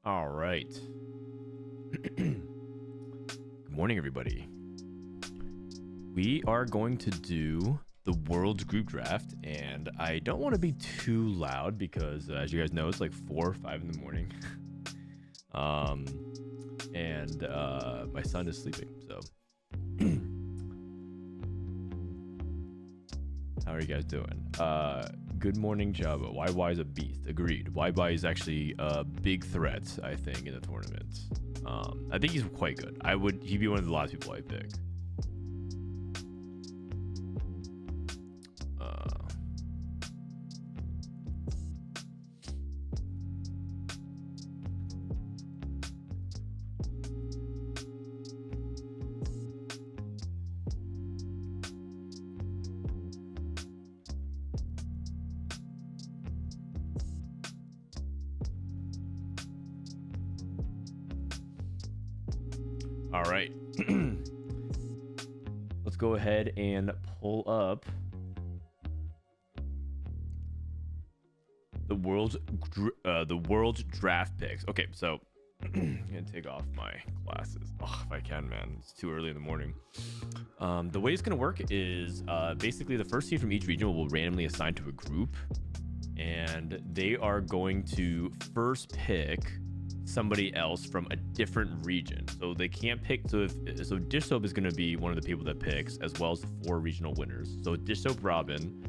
All right. Good morning, everybody. We are going to do the world's group draft, and I don't want to be too loud because, as you guys know, it's like 4 or 5 in the morning. And my son is sleeping, so. How are you guys doing? Good morning, Java. YY is a beast. Agreed. YY is actually a big threat, I think, in the tournament. I think he's quite good. He'd be one of the last people I pick. All right. Let's go ahead and pull up the world's draft picks. Okay, so I'm gonna take off my glasses. Oh, if I can, man. It's too early in the morning. The way it's gonna work is basically the first team from each region will randomly assign to a group, and they are going to first pick somebody else from a different region. So they can't pick. So Dish Soap is going to be one of the people that picks, as well as the 4 regional winners. So Dish Soap, Robin,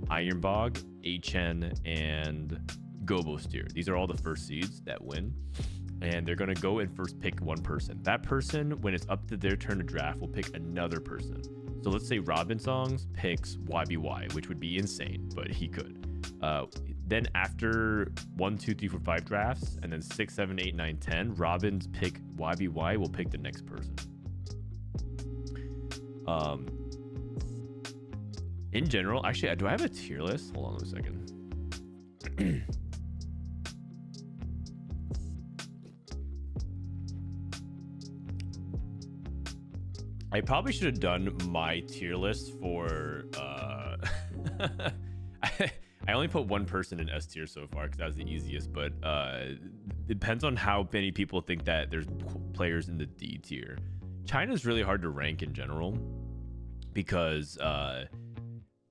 Ironbog, HN, and Gobo Steer. These are all the first seeds that win, and they're going to go and first pick one person. That person, when it's up to their turn to draft, will pick another person. So let's say Robin Songs picks YBY, which would be insane, but he could. Then after 1, 2, 3, 4, 5 drafts, and then 6, 7, 8, 9, 10, Robin's pick YBY will pick the next person. In general, actually, do I have a tier list? Hold on a second. I probably should have done my tier list for I only put one person in S tier so far because that was the easiest, but it depends on how many people think that there's players in the D tier. China's really hard to rank in general because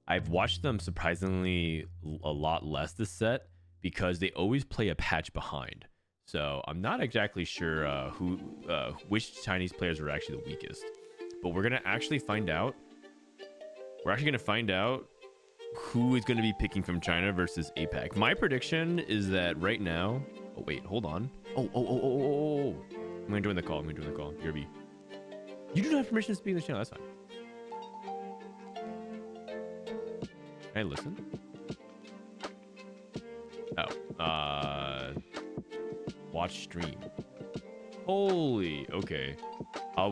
I've watched them surprisingly a lot less this set because they always play a patch behind. So I'm not exactly sure which Chinese players are actually the weakest, but we're gonna actually find out. We're actually gonna find out who is going to be picking from China versus APAC. My prediction is that right now. Oh wait, hold on. Oh. I'm gonna join the call. BRB. You do not have permission to speak in the channel. That's fine. Can I listen? Oh. Watch stream. Holy. Okay.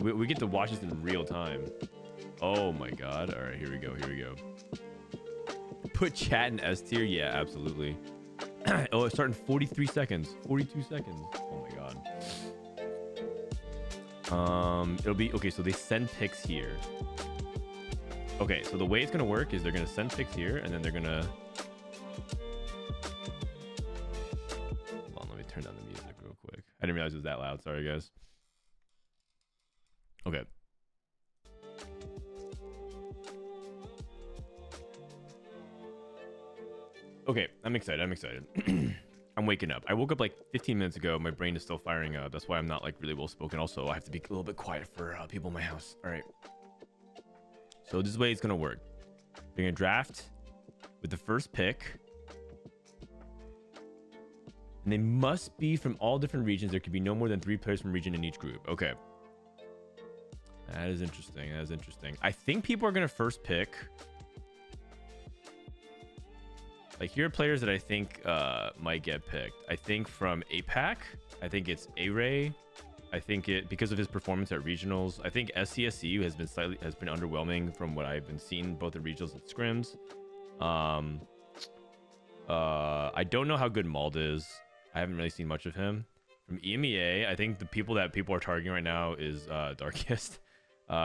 We get to watch this in real time. Oh my god. All right. Here we go. Put chat in S tier? Yeah, absolutely. Oh, it's starting 43 seconds. 42 seconds. Oh my god. It'll be okay. So they send picks here. Okay, so the way it's gonna work is they're gonna send picks here, and then they're gonna. Hold on, let me turn down the music real quick. I didn't realize it was that loud. Sorry, guys. Okay. Okay, I'm excited. I'm waking up. I woke up like 15 minutes ago. My brain is still firing up. That's why I'm not like really well spoken. Also, I have to be a little bit quiet for people in my house. All right. So this is the way it's going to work. They're going to draft with the first pick. And they must be from all different regions. There could be no more than 3 players from region in each group. Okay. That is interesting. I think people are going to first pick. Like, here are players that I think might get picked. I think from APAC, I think it's A-Ray. I think because of his performance at regionals. I think SCSU has been underwhelming from what I've been seeing both at regionals and scrims. I don't know how good Mald is. I haven't really seen much of him. From EMEA, I think the people that people are targeting right now is Darkest.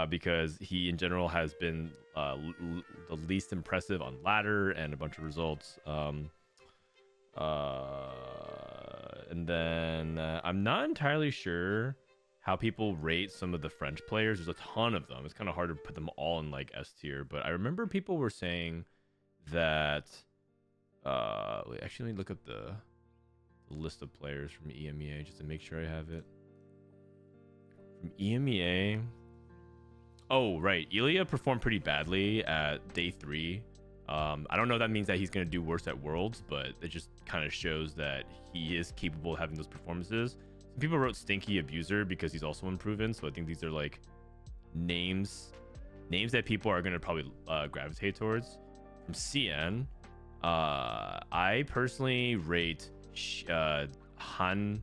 Because he in general has been the least impressive on ladder and a bunch of results. And then I'm not entirely sure how people rate some of the French players. There's a ton of them. It's kind of hard to put them all in like S tier, but I remember people were saying that wait, actually let me look up the list of players from EMEA just to make sure I have it. From EMEA. Oh, right. Ilya performed pretty badly at day 3. I don't know if that means that he's going to do worse at Worlds, but it just kind of shows that he is capable of having those performances. Some people wrote Stinky Abuser because he's also unproven, so I think these are like names that people are going to probably gravitate towards. From CN, I personally rate Han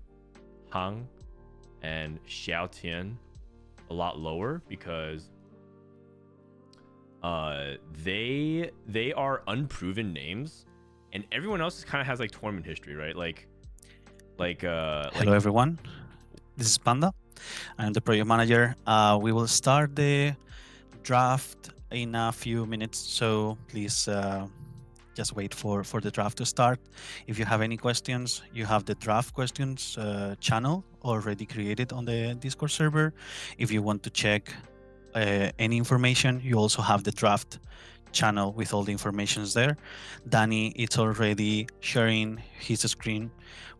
Hang and Xiao Tian a lot lower because they are unproven names, and everyone else kind of has like tournament history, right? Hello everyone, this is Panda. I'm the project manager. We will start the draft in a few minutes, so please just wait for the draft to start. If you have any questions, you have the draft questions channel already created on the Discord server. If you want to check any information, you also have the draft channel with all the informations there. Danny is already sharing his screen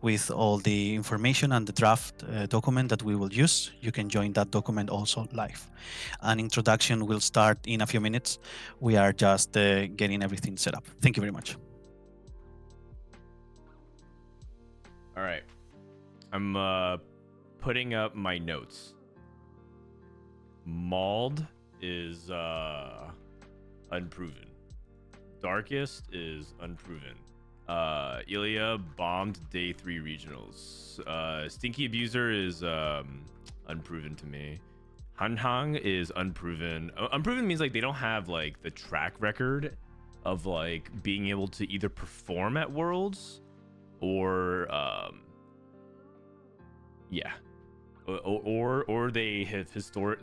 with all the information and the draft document that we will use. You can join that document also live. An introduction will start in a few minutes. We are just getting everything set up. Thank you very much. All right. I'm putting up my notes. Mauled is unproven. Darkest is unproven. Ilya bombed day 3 regionals. Stinky Abuser is unproven to me. Hanhang is unproven. Unproven means like they don't have like the track record of like being able to either perform at Worlds or yeah. Or they have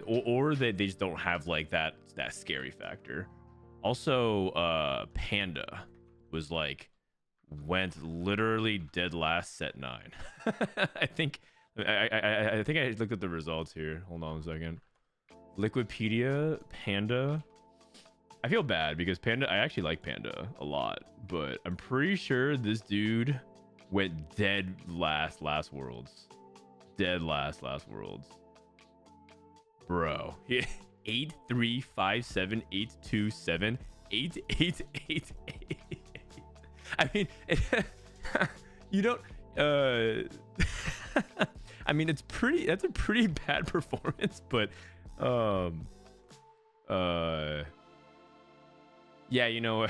or they just don't have like that scary factor. Also, Panda was like went literally dead last set 9. I think I looked at the results here. Hold on a second. Liquipedia, Panda. I feel bad because Panda, I actually like Panda a lot, but I'm pretty sure this dude went dead last Worlds. Dead last Worlds. Bro. 8357827 8888. I mean, you don't I mean that's a pretty bad performance, but yeah, you know.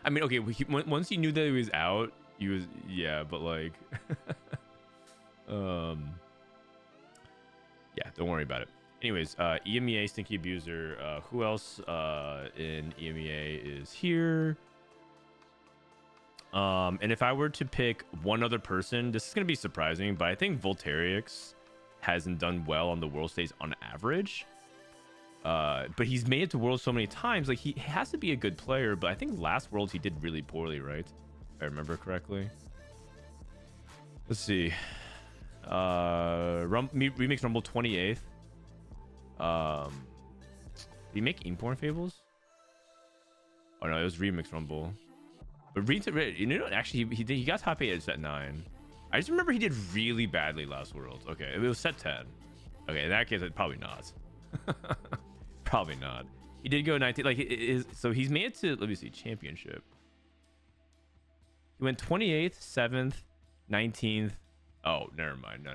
I mean, okay, once he knew that he was out, he was, yeah, but like yeah, don't worry about it. Anyways, EMEA Stinky Abuser. Who else in EMEA is here? And if I were to pick one other person, this is gonna be surprising, but I think Voltairix hasn't done well on the world stage on average. But he's made it to Worlds so many times. Like, he has to be a good player, but I think last Worlds he did really poorly, right? If I remember correctly. Let's see. Remix Rumble 28th. Did he make Imporn Fables? Oh no, it was Remix Rumble. But you know, actually he got top 8 at set 9. I just remember he did really badly last Worlds. Okay, it was set 10. Okay, in that case, probably not. Probably not. He did go 19. Like, so he's made it to, let me see, championship. He went 28th, 7th, 19th. Oh, never mind. No.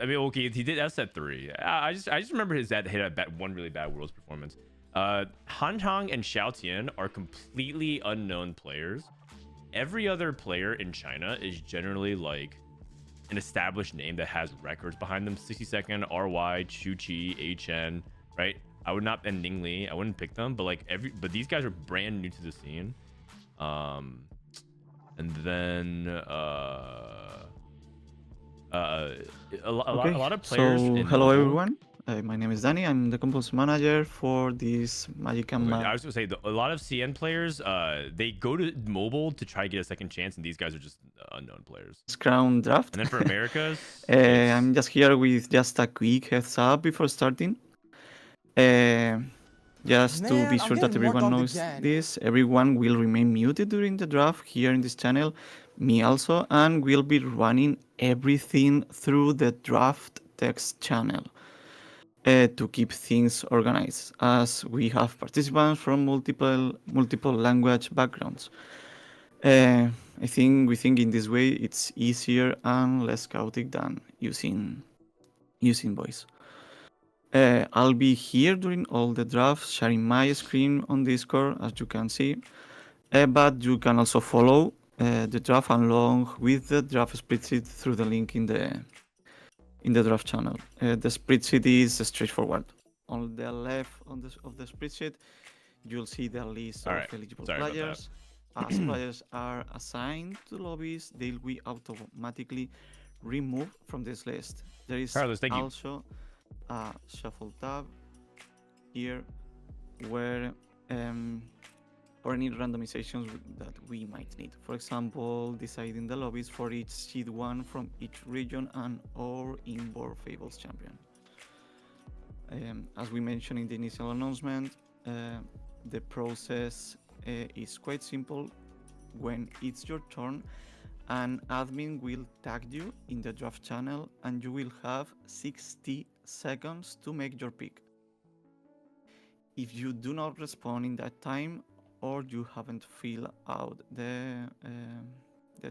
I mean, okay, he did. That's at 3. I just remember his dad hit one really bad Worlds performance. Hantong and Xiaotian are completely unknown players. Every other player in China is generally like an established name that has records behind them. 60-second, RY, Chuchi, HN, right? I would not, and Ning Li, I wouldn't pick them, but like but these guys are brand new to the scene. And then a lot of players. So hello everyone. My name is Danny. I'm the compost manager for this Magic and I was gonna say a lot of CN players, they go to mobile to try to get a second chance, and these guys are just unknown players. Crown draft. And then for Americas, I'm just here with just a quick heads up before starting. Just to be sure that everyone knows this, everyone will remain muted during the draft here in this channel, me also, and we'll be running everything through the draft text channel to keep things organized, as we have participants from multiple language backgrounds. I think we think in this way it's easier and less chaotic than using voice. I'll be here during all the drafts, sharing my screen on Discord, as you can see. But you can also follow the draft along with the draft spreadsheet through the link in the draft channel. The spreadsheet is straightforward. On the left of the spreadsheet, you'll see the list of eligible players. As players are assigned to lobbies, they'll be automatically removed from this list. There is also a shuffle tab here where for any randomizations that we might need. For example, deciding the lobbies for each seed 1 from each region and or inboard Fables champion. As we mentioned in the initial announcement, the process is quite simple. When it's your turn, an admin will tag you in the draft channel and you will have 60 seconds to make your pick. If you do not respond in that time or you haven't filled out the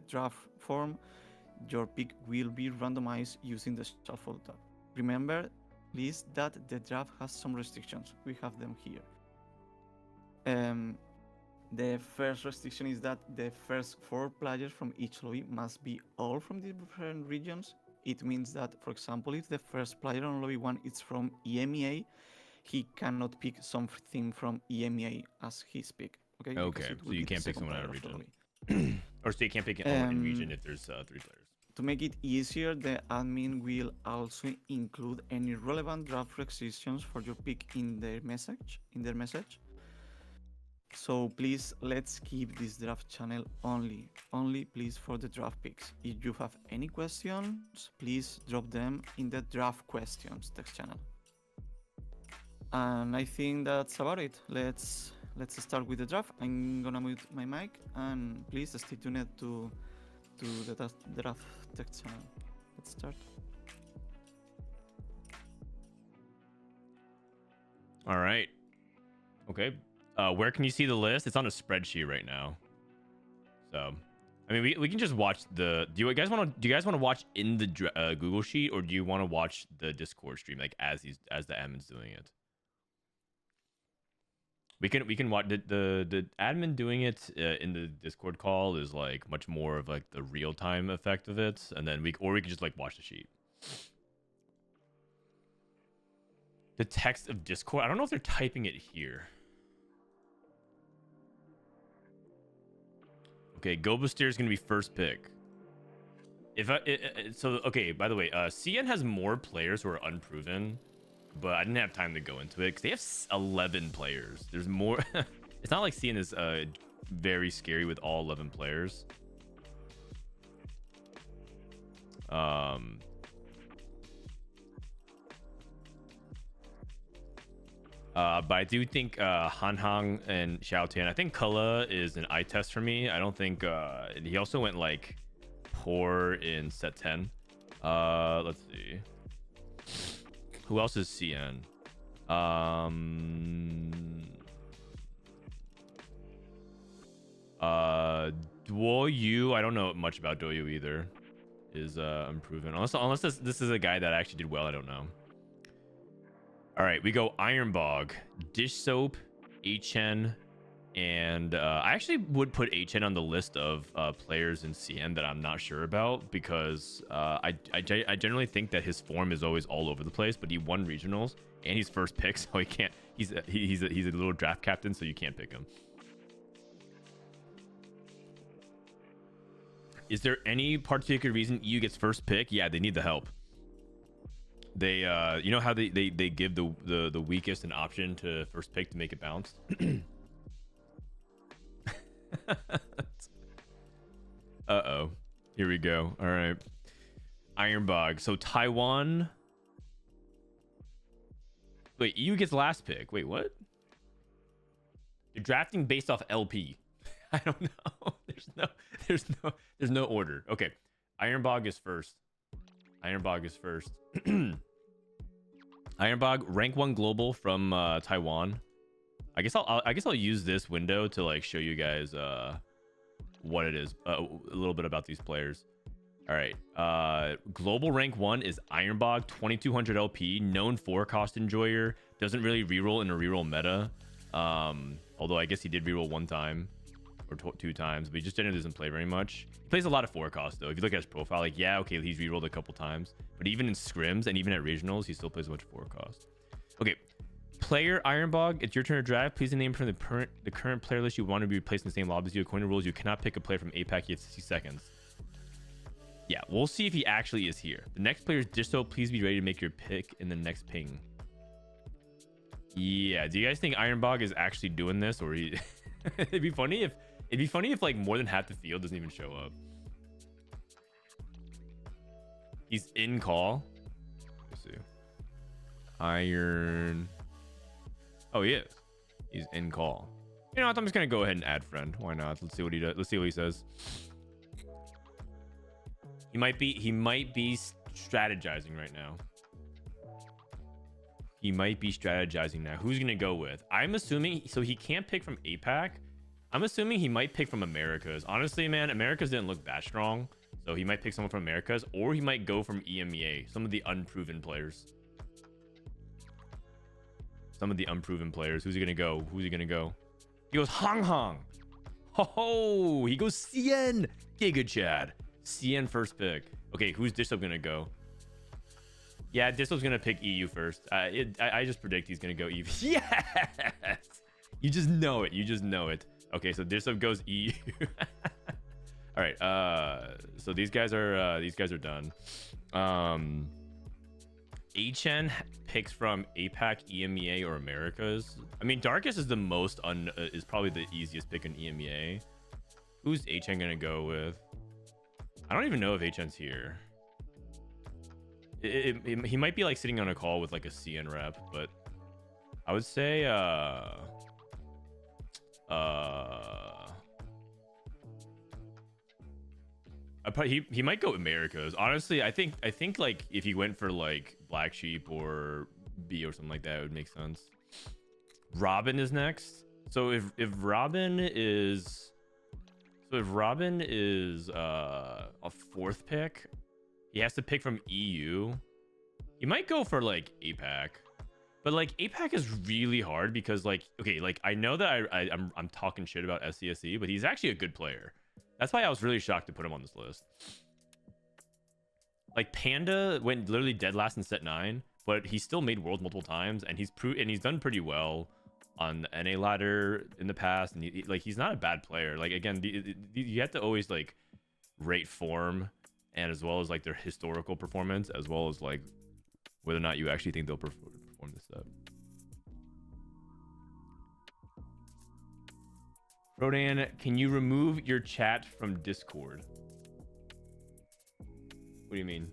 draft form, your pick will be randomized using the shuffle tab. Remember, please, that the draft has some restrictions. We have them here. The first restriction is that the first 4 players from each lobby must be all from different regions. It means that, for example, if the first player on lobby 1 is from EMEA, he cannot pick something from EMEA as his pick. Okay, so you can't pick someone out of region. Or so you can't pick it all in region if there's 3 players. To make it easier, the admin will also include any relevant draft restrictions for your pick in their message. So please, let's keep this draft channel only please for the draft picks. If you have any questions, please drop them in the draft questions text channel. And I think that's about it. Let's start with the draft. I'm gonna mute my mic and please stay tuned to the draft text channel. Let's start. All right. Okay. Where can you see the list? It's on a spreadsheet right now. So, I mean, we can just watch the. Do you guys want to watch in the Google sheet, or do you want to watch the Discord stream like as the admin's doing it? We can watch the admin doing it in the Discord call is like much more of like the real time effect of it, and then we can just like watch the sheet. The text of Discord. I don't know if they're typing it here. Okay, Gobusteer is gonna be first pick. Okay. By the way, CN has more players who are unproven, but I didn't have time to go into it because they have 11 players. There's more. It's not like CN is very scary with all 11 players. But I do think Han Hang and Xiao Tian. I think Kula is an eye test for me. I don't think he also went like poor in set 10. Let's see. Who else is CN? Duo Yu. I don't know much about Duo Yu either. Is unproven. Unless this is a guy that actually did well. I don't know. All right, we go Iron Bog, Dish Soap, HN, and I actually would put HN on the list of players in CN that I'm not sure about because I generally think that his form is always all over the place, but he won regionals and he's first pick, so he can't. He's a little draft captain, so you can't pick him. Is there any particular reason EU gets first pick? Yeah, they need the help. They you know how they give the weakest an option to first pick to make it bounce. Uh-oh. Here we go. All right. Ironbog. So Taiwan. Wait, EU gets last pick. Wait, what? You're drafting based off LP. I don't know. There's no order. Okay. Ironbog is first. Ironbog is first. Ironbog, rank 1 global from Taiwan. I guess I'll use this window to like show you guys what it is, a little bit about these players. All right, global rank 1 is Ironbog, 2200 LP, known forecast enjoyer, doesn't really reroll in a reroll meta. Although I guess he did reroll 1 time or 2 times, but he just generally doesn't play very much. He plays a lot of forecast though. If you look at his profile, like yeah, okay, he's rerolled a couple times, but even in scrims and even at regionals, he still plays a bunch of forecast. Okay. Player Ironbog, it's your turn to draft. Please name from the current player list you want to be replaced in the same lobby as you. According to rules, you cannot pick a player from APAC. You have 60 seconds. Yeah, we'll see if he actually is here. The next player is Disto. Please be ready to make your pick in the next ping. Yeah, do you guys think Ironbog is actually doing this, or he? It'd be funny if like more than half the field doesn't even show up. He's in call. Let's see. Iron. Oh, he is. He's in call. You know what? I'm just gonna go ahead and add friend. Why not? Let's see what he does. Let's see what he says. He might be strategizing right now. He might be strategizing now. Who's gonna go with? I'm assuming so he can't pick from APAC. I'm assuming he might pick from Americas. Honestly, man, Americas didn't look that strong. So he might pick someone from Americas, or he might go from EMEA, some of the unproven players. Who's he gonna go? He goes Hong Hong. Ho, he goes CN. Giga Chad. CN first pick. Okay, who's Disto gonna go? Yeah, Disto's gonna pick EU first. I just predict he's gonna go EU. Yes! You just know it. Okay, so Disto goes EU. All right. So these guys are done. HN picks from APAC, EMEA, or Americas. I mean, Darkest is the most is probably the easiest pick in EMEA. Who's HN gonna go with? I don't even know if HN's here. He might be like sitting on a call with like a CN rep, but I would say he might go Americas. Honestly, I think like if he went for like Black Sheep or B or something like that, it would make sense. Robin is next. So if Robin is a 4th pick, he has to pick from EU. He might go for like APAC. But like APAC is really hard because like okay, like I know that I'm talking shit about SCSE, but he's actually a good player. That's why I was really shocked to put him on this list. Like Panda went literally dead last in set 9, but he still made worlds multiple times, and he's done pretty well on the NA ladder in the past, and he's not a bad player. Like again, you have to always like rate form, and as well as like their historical performance, as well as like whether or not you actually think they'll perform this stuff. Frodan, can you remove your chat from Discord? What do you mean?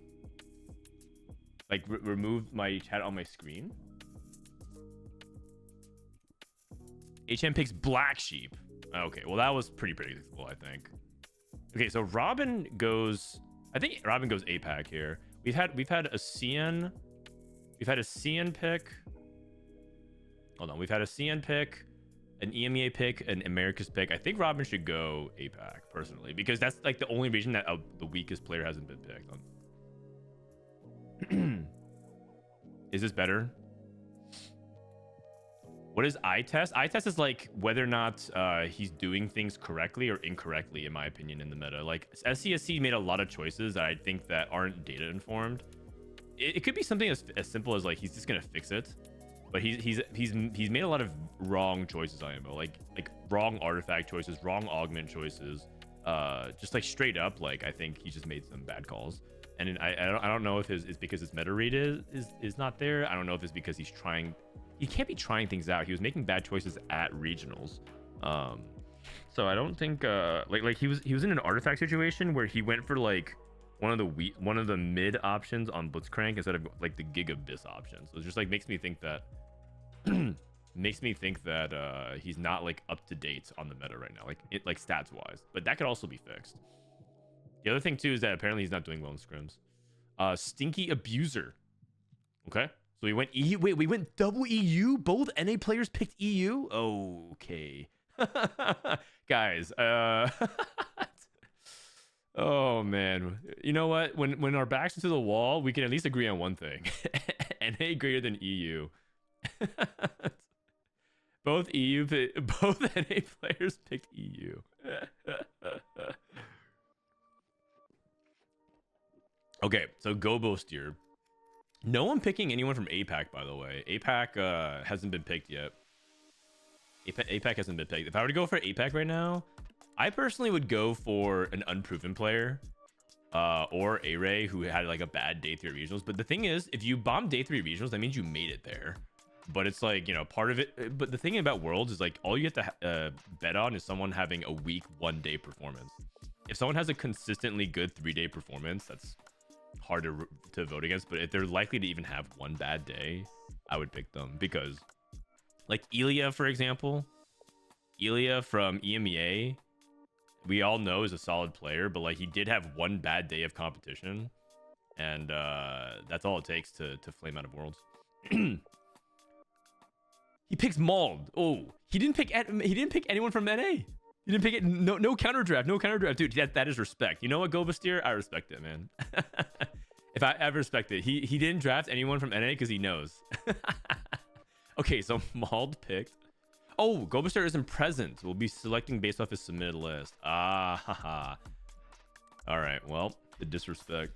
Like remove my chat on my screen? HM picks Black Sheep. Okay, well that was pretty predictable, I think. Okay, so Robin goes. I think Robin goes APAC here. We've had a CN. We've had a CN pick. Hold on, we've had a CN pick, an EMEA pick, an Americas pick. I think Robin should go APAC personally, because that's like the only region that the weakest player hasn't been picked on. Is this better? What is eye test? Eye test is like whether or not he's doing things correctly or incorrectly, in my opinion, in the meta. Like SCSC made a lot of choices that I think that aren't data informed. It could be something as simple as like he's just gonna fix it, but he's made a lot of wrong choices on IMO, like wrong artifact choices, wrong augment choices. just like straight up, like I think he just made some bad calls. And I don't know if it's because his meta read is not there. I don't know if it's because he's trying. He can't be trying things out. He was making bad choices at regionals. So I don't think like he was in an artifact situation where he went for like one of the mid options on Blitzcrank instead of like the Gigabyss option. So it just like makes me think that he's not like up to date on the meta right now, like stats wise. But that could also be fixed. The other thing too is that apparently he's not doing well in scrims. Stinky Abuser. Okay. So we went EU. Wait, we went double EU? Both NA players picked EU? Okay. Guys, oh man. You know what? When our backs into the wall, we can at least agree on one thing. NA greater than EU. Both NA players picked EU. Okay, so Gobo Steer. No one picking anyone from APAC, by the way. APAC hasn't been picked yet. APAC hasn't been picked. If I were to go for APAC right now, I personally would go for an unproven player or A-Ray who had like a bad day 3 regionals. But the thing is, if you bomb day 3 regionals, that means you made it there. But it's like, you know, part of it. But the thing about Worlds is like all you have to bet on is someone having a weak 1-day performance. If someone has a consistently good 3-day performance, that's hard to vote against. But if they're likely to even have one bad day, I would pick them because like Ilya, for example, Ilya from EMEA, we all know is a solid player, but like he did have one bad day of competition, and that's all it takes to flame out of Worlds. He picks Mauled. Oh, he didn't pick anyone from NA. He didn't pick it. No counter draft. No counter draft, dude. That is respect. You know what, Gobasteer? I respect it, man. If I ever respect it, he didn't draft anyone from NA because he knows. Okay, so Mauled picked. Oh, Gobasteer isn't present. We'll be selecting based off his submitted list. Ah, haha. All right. Well, the disrespect.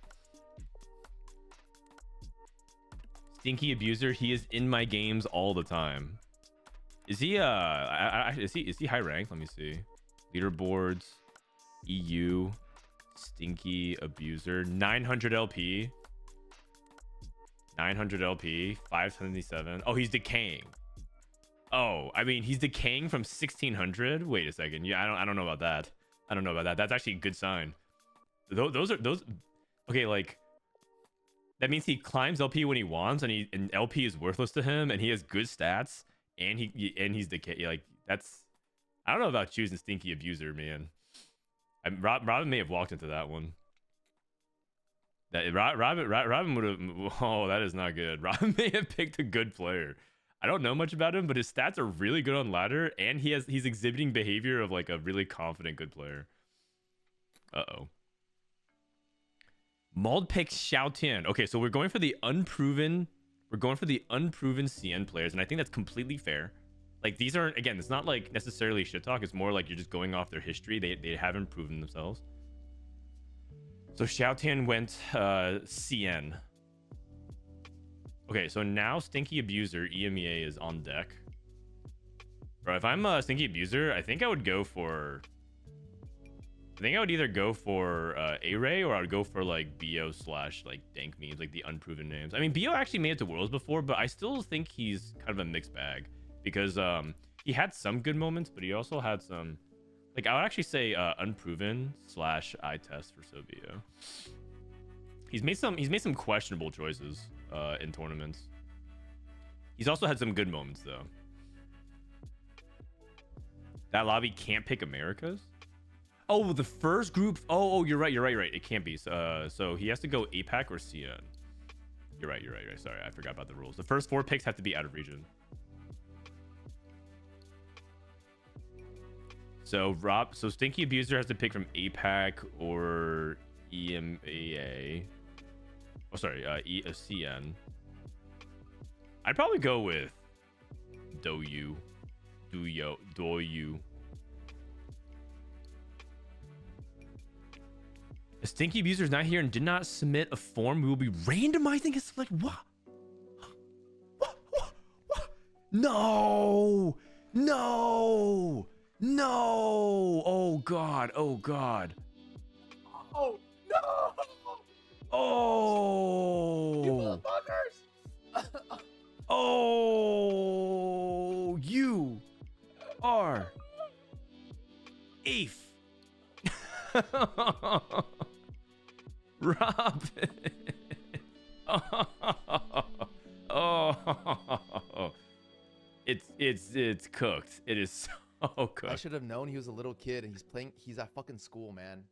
Stinky Abuser. He is in my games all the time. Is he is he high ranked? Let me see. Leaderboards, EU, Stinky Abuser, 900 LP. 900 LP, 577. Oh, he's decaying. Oh, I mean, he's decaying from 1600. Wait a second. Yeah, I don't know about that. I don't know about that. That's actually a good sign. Those. Okay, like that means he climbs LP when he wants, and LP is worthless to him, and he has good stats, and he's decay. Like that's. I don't know about choosing Stinky Abuser, man. Robin may have walked into that one. That Robin would have. Oh, that is not good. Robin may have picked a good player. I don't know much about him, but his stats are really good on ladder, and he's exhibiting behavior of like a really confident good player. Uh-oh. Mauled picks Xiao Tian. Okay, so we're going for the unproven. We're going for the unproven CN players, and I think that's completely fair. Like these aren't, again, it's not like necessarily shit talk. It's more like you're just going off their history. They haven't proven themselves. So Xiao Tian went CN. Okay, so now Stinky Abuser EMEA is on deck. Bro, if I'm a Stinky Abuser, I think I would go for. I think I would either go for A-Ray or I would go for like BO / like dank memes, like the unproven names. I mean, BO actually made it to Worlds before, but I still think he's kind of a mixed bag because he had some good moments, but he also had some. Like I would actually say unproven / eye test for Sobio. He's made some questionable choices in tournaments. He's also had some good moments though. That lobby can't pick Americas. Oh, the first group. Oh, you're right. It can't be. So he has to go APAC or CN. You're right. Sorry, I forgot about the rules. The first 4 picks have to be out of region. So Stinky Abuser has to pick from APAC or EMEA. Oh, sorry, CN. I'd probably go with Doyu. A Stinky Abuser is not here and did not submit a form. We will be randomizing his select. What? No. No! Oh god! Oh god! Oh no! Oh! You motherfuckers! Oh! You are eighth. Robin. Oh. It's cooked. It is so cooked. I should have known he was a little kid and he's at fucking school, man.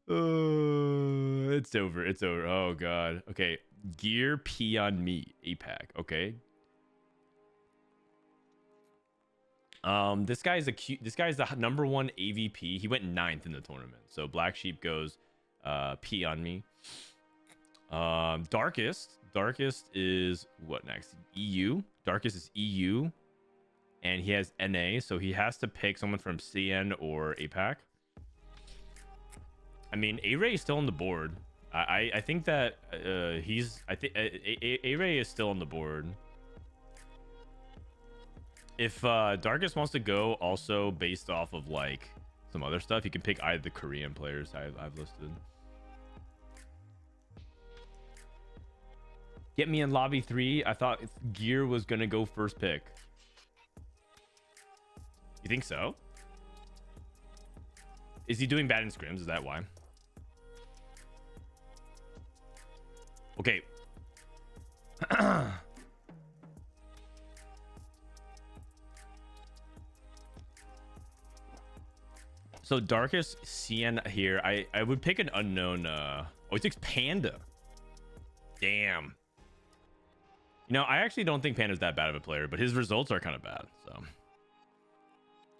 It's over. It's over. Oh god. Okay. Gear P on me. APAC. Okay. This guy's the number 1 AVP. He went 9th in the tournament. So Black Sheep goes P on me. Darkest is what next? EU. Darkest is EU, and he has NA, so he has to pick someone from CN or APAC. I mean, A-Ray is still on the board. I think that A-Ray is still on the board. If Darkest wants to go also based off of like some other stuff, he can pick either the Korean players I've listed. Get me in lobby 3. I thought Gear was gonna go first pick. You think so? Is he doing bad in scrims? Is that why? Okay. So Darkest CN here. I would pick an unknown. Oh, he takes Panda. Damn. You know, I actually don't think Panda's that bad of a player, but his results are kind of bad. So,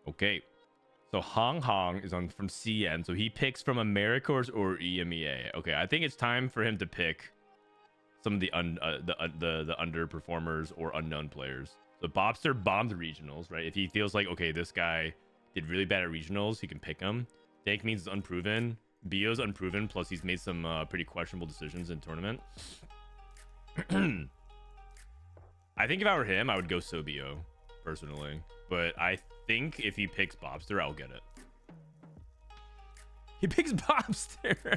okay. So Hong is on from CN. So he picks from America or EMEA. Okay, I think it's time for him to pick some of the underperformers or unknown players. So Bobster bombed the regionals, right? If he feels like, okay, this guy did really bad at regionals, he can pick him. Dank means unproven. Bio's unproven, plus he's made some pretty questionable decisions in tournament. I think if I were him, I would go Sobio, personally. But I think if he picks Bobster, I'll get it. He picks Bobster.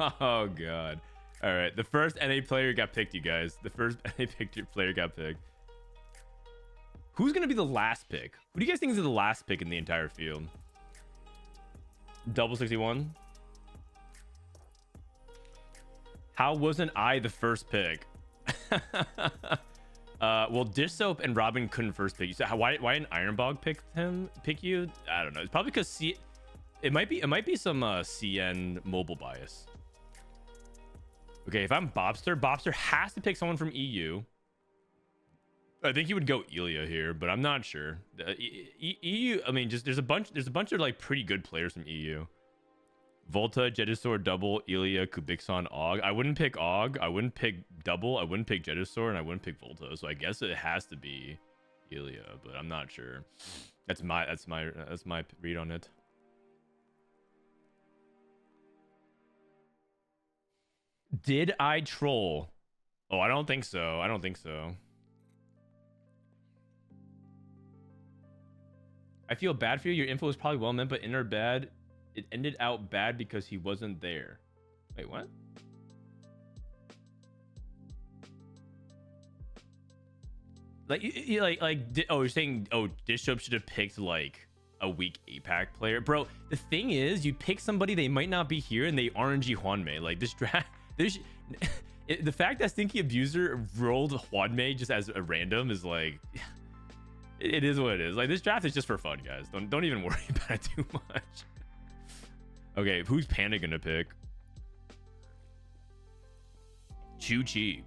Oh, God. All right. The first NA player got picked, you guys. The first NA player got picked. Who's going to be the last pick? Who do you guys think is the last pick in the entire field? Double 61? How wasn't I the first pick? Well, Dish Soap and Robin couldn't first pick you. So why an Ironbog pick you? I don't know. It's probably because it might be some CN mobile bias. Okay, if I'm Bobster has to pick someone from EU. I think he would go Ilya here, but I'm not sure. EU, I mean, just there's a bunch of like pretty good players from EU. Volta, Jedisor, Double, Ilya, Kubikson, Og. I wouldn't pick Og. I wouldn't pick Double. I wouldn't pick Jedisor, and I wouldn't pick Volta. So I guess it has to be Ilya, but I'm not sure. That's my read on it. Did I troll? Oh, I don't think so. I don't think so. I feel bad for you. Your info was probably well meant, but in or bad, it ended out bad because he wasn't there. Wait, what? You're saying, oh, Dishop should have picked like a weak APAC player, bro. The thing is, you pick somebody, they might not be here, and they RNG Juanmei. Like this draft, the fact that Stinky Abuser rolled Juanmei just as a random is like. It is what it is. Like, this draft is just for fun, guys. Don't even worry about it too much. Okay, who's Panda gonna pick? Chu-Chi.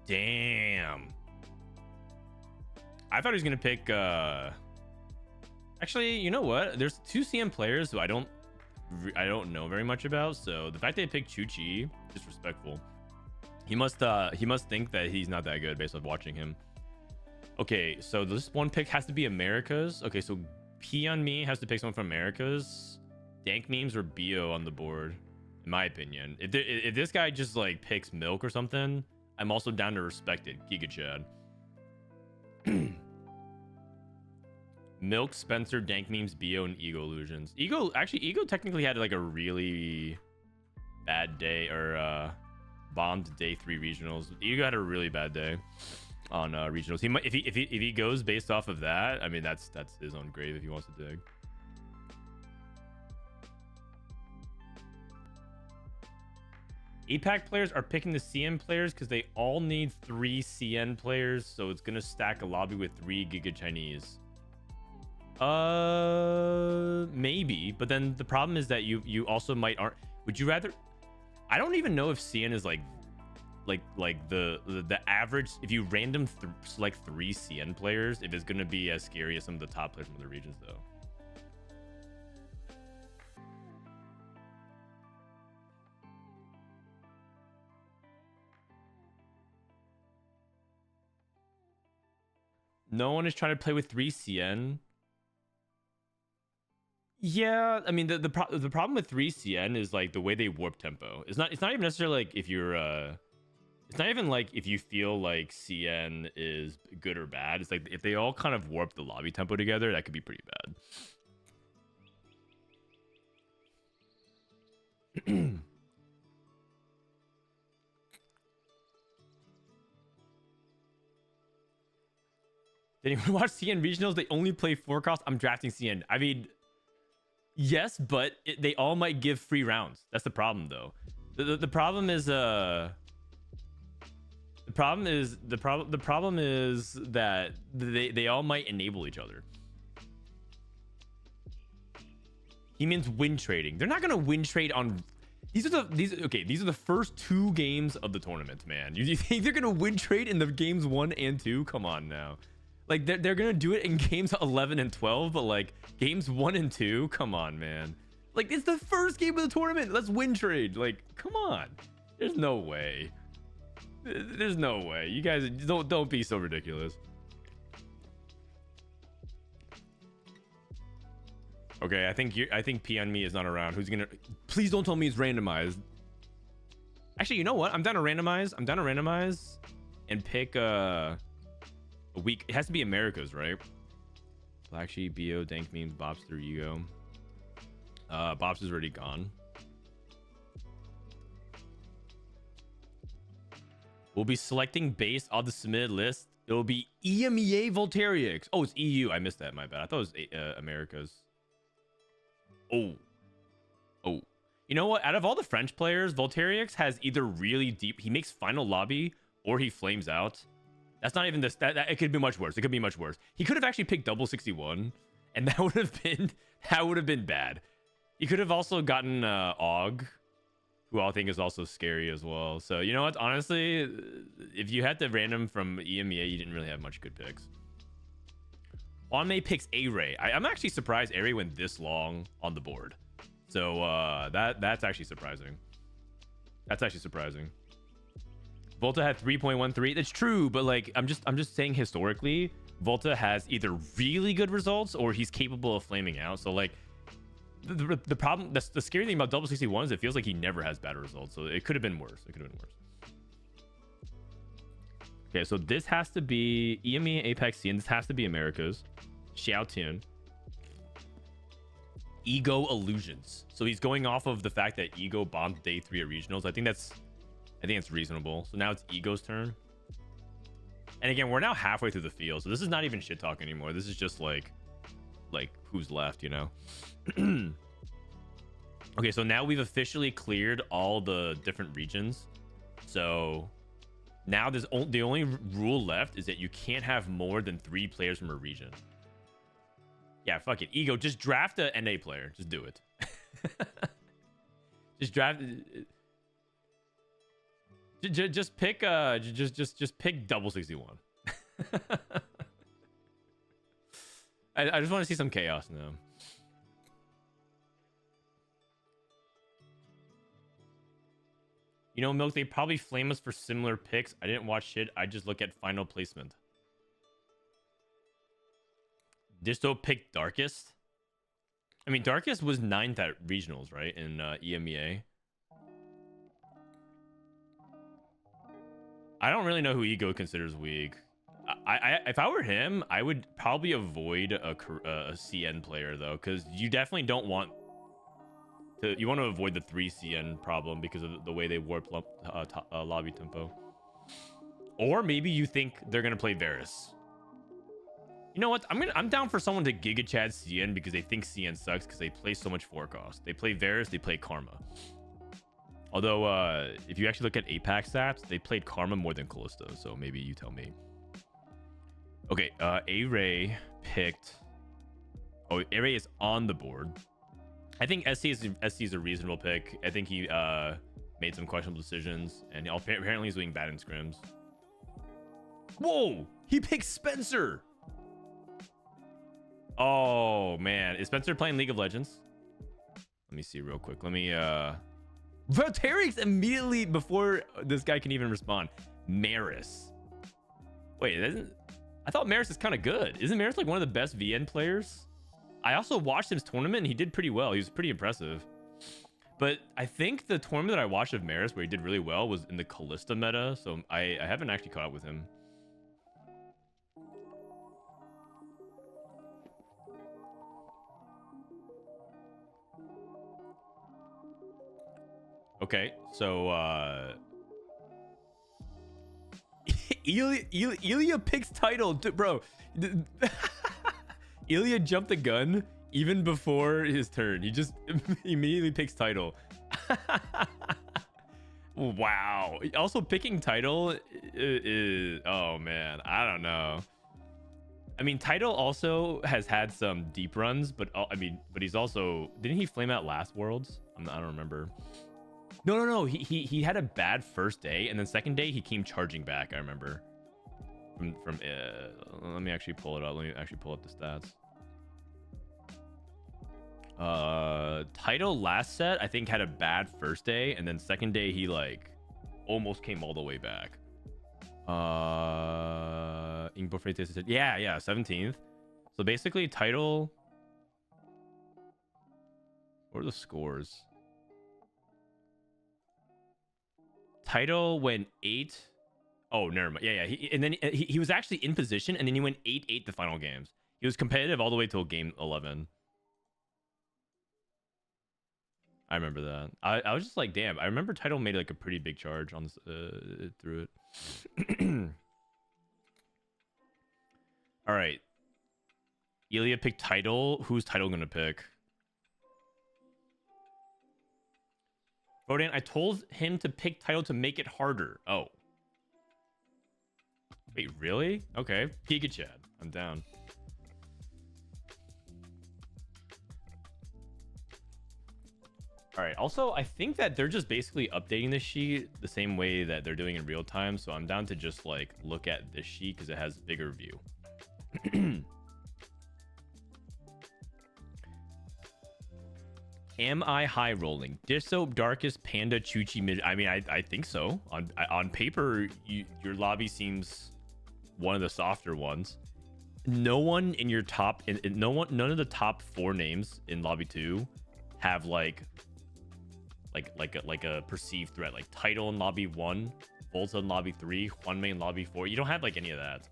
Damn. I thought he was gonna pick actually, you know what? There's 2 CM players who I don't know very much about, so the fact they picked Chu-Chi, disrespectful. He must think that he's not that good based on watching him. Okay, so this one pick has to be Americas. Okay, so P on me has to pick someone from Americas. Dank memes or Bio on the board, in my opinion. If this guy just like picks Milk or something, I'm also down to respect it. Giga Chad. Milk, Spencer, Dank Memes, Bio, and Ego Illusions. Ego technically had like a really bad day, or bombed day 3 regionals. Ego had a really bad day on regionals. He might, if he goes based off of that, I mean that's his own grave if he wants to dig. APAC players are picking the CN players because they all need 3 CN players, so it's gonna stack a lobby with 3 Giga Chinese. Maybe, but then the problem is that you also might aren't. Would you rather? I don't even know if CN is like the average. If you random select 3 CN players, if it's gonna be as scary as some of the top players from other regions, though. No one is trying to play with 3 CN. Yeah, I mean the problem with 3 CN is like the way they warp tempo. It's not even necessarily like if you're it's not even like if you feel like CN is good or bad. It's like if they all kind of warp the lobby tempo together, that could be pretty bad. Did anyone watch CN regionals? They only play 4 cost. I'm drafting CN. I mean, yes, but they all might give free rounds. That's the problem, though. The problem is the problem is that they all might enable each other. He means win trading. They're not gonna win trade on. These are the first 2 games of the tournament, man. You think they're gonna win trade in the games 1 and 2? Come on now. Like they're gonna do it in games 11 and 12, but like games 1 and 2, come on, man. Like it's the first game of the tournament. Let's win trade. Like, come on. There's no way. There's no way. You guys don't be so ridiculous. Okay, I think P on me is not around. Who's gonna? Please don't tell me it's randomized. Actually, you know what? I'm down to randomize. And pick a week. It has to be America's, right? Black Sheep, Bo, Dank Memes, Bobster, Ego. Bobster's already gone. We'll be selecting based on the submitted list. It will be EMEA Voltairix. Oh, it's EU. I missed that. My bad. I thought it was America's. Oh. You know what? Out of all the French players, Voltairix has either really deep. He makes final lobby or he flames out. That's not even this. It could be much worse. It could be much worse. He could have actually picked double 61, and that would have been bad. He could have also gotten Og, who I think is also scary as well. So you know what? Honestly, if you had to random from EMEA, you didn't really have much good picks. Wanmei picks A-Ray. I'm actually surprised A-Ray went this long on the board. So that's actually surprising. Volta had 3.13. That's true, but like I'm just saying historically, Volta has either really good results or he's capable of flaming out. So like the problem, the scary thing about double 61 is it feels like he never has bad results. So it could have been worse. Okay, so this has to be EMEA Apex C, and this has to be America's. Xiaotian. Ego Illusions. So he's going off of the fact that Ego bombed day 3 at regionals. I think it's reasonable. So now it's Ego's turn. And again, we're now halfway through the field, so this is not even shit talk anymore. This is just like who's left, you know. Okay, so now we've officially cleared all the different regions. So now the only rule left is that you can't have more than 3 players from a region. Yeah, fuck it. Ego, just draft a NA player. Just do it. Just draft. Just pick just pick double 61. I just want to see some chaos now. You know, Milk, they probably flame us for similar picks. I didn't watch shit. I just look at final placement. Disto picked Darkest. I mean, Darkest was 9th at regionals, right? In EMEA. I don't really know who Ego considers weak. If I were him, I would probably avoid a CN player though, because you definitely don't want to. You want to avoid the 3 CN problem because of the way they warp lobby tempo. Or maybe you think they're gonna play Varus. You know what? I'm down for someone to Giga Chad CN because they think CN sucks because they play so much 4 cost. They play Varus, they play Karma. Although if you actually look at APAC stats, they played Karma more than Callisto. So maybe you tell me. Okay, A-Ray picked. Oh, A-Ray is on the board. I think SC is a reasonable pick. I think he made some questionable decisions, and apparently he's doing bad in scrims. Whoa! He picked Spencer. Oh man, is Spencer playing League of Legends? Let me see real quick. Let me Valterix immediately before this guy can even respond. Maris. Wait, I thought Maris is kind of good. Isn't Maris like one of the best VN players? I also watched his tournament and he did pretty well. He was pretty impressive. But I think the tournament that I watched of Maris where he did really well was in the Callista meta. So I haven't actually caught up with him. Okay, so Ilya picks title, bro. Ilya jumped the gun even before his turn. He just immediately picks title. Wow. Also picking title is, oh man, I don't know. I mean, title also has had some deep runs, but but he's also, didn't he flame out last Worlds? I don't remember. No. He had a bad first day, and then second day he came charging back. I remember. From let me actually pull it up. Let me actually pull up the stats. Title last set I think had a bad first day, and then second day he like almost came all the way back. Yeah, 17th. So basically, title. What are the scores? Title went 8. Oh, never mind. Yeah. And then he was actually in position, and then he went 8-8 the final games. He was competitive all the way till game 11. I remember that. I was just like, damn. I remember Title made like a pretty big charge on this, through it. All right. Ilya picked Title. Who's Title gonna pick? Frodan, I told him to pick Title to make it harder. Oh. Wait, really? Okay. Giga Chad. I'm down. All right. Also, I think that they're just basically updating this sheet the same way that they're doing in real time. So I'm down to just like look at this sheet because it has bigger view. Am I high rolling? Dish Soap, Darkest, Panda, Chuchi, Mid. I mean, I think so. On paper, your lobby seems one of the softer ones. No one in your top, none of the top 4 names in lobby 2 have like a perceived threat. Like Title in lobby 1, Volta in lobby 3, Juanmei in lobby 4. You don't have like any of that.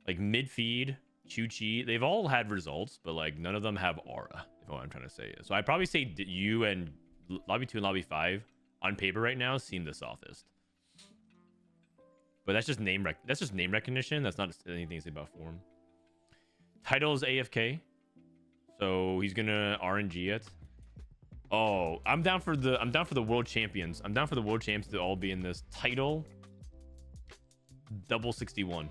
Like mid feed, Chuchi, they've all had results, but like none of them have aura. What I'm trying to say is, so I'd probably say you and lobby 2 and lobby 5 on paper right now seem the softest, but that's just name recognition. That's not anything to say about form. Title is AFK, so he's gonna RNG it. Oh, I'm down for the world champions. I'm down for the world champions to all be in this. Title double 61.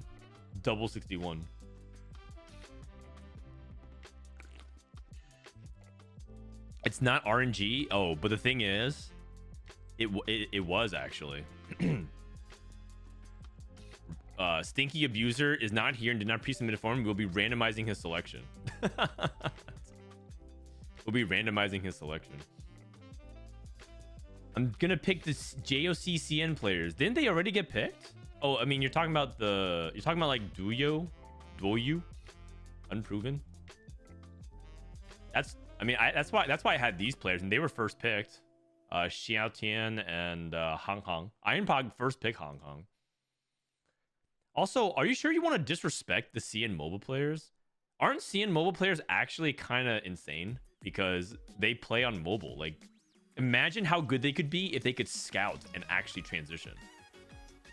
It's not RNG. Oh, but the thing is, it was actually. Stinky Abuser is not here and did not pre-submit a form. We'll be randomizing his selection. I'm gonna pick the JOC CN players. Didn't they already get picked? Oh, I mean, you're talking about like Duyo, Unproven. That's why I had these players, and they were first picked. Xiao Tian and Hang Hang. Iron Pog first pick Hang Hang. Also, are you sure you want to disrespect the CN mobile players? Aren't CN mobile players actually kind of insane because they play on mobile? Like, imagine how good they could be if they could scout and actually transition.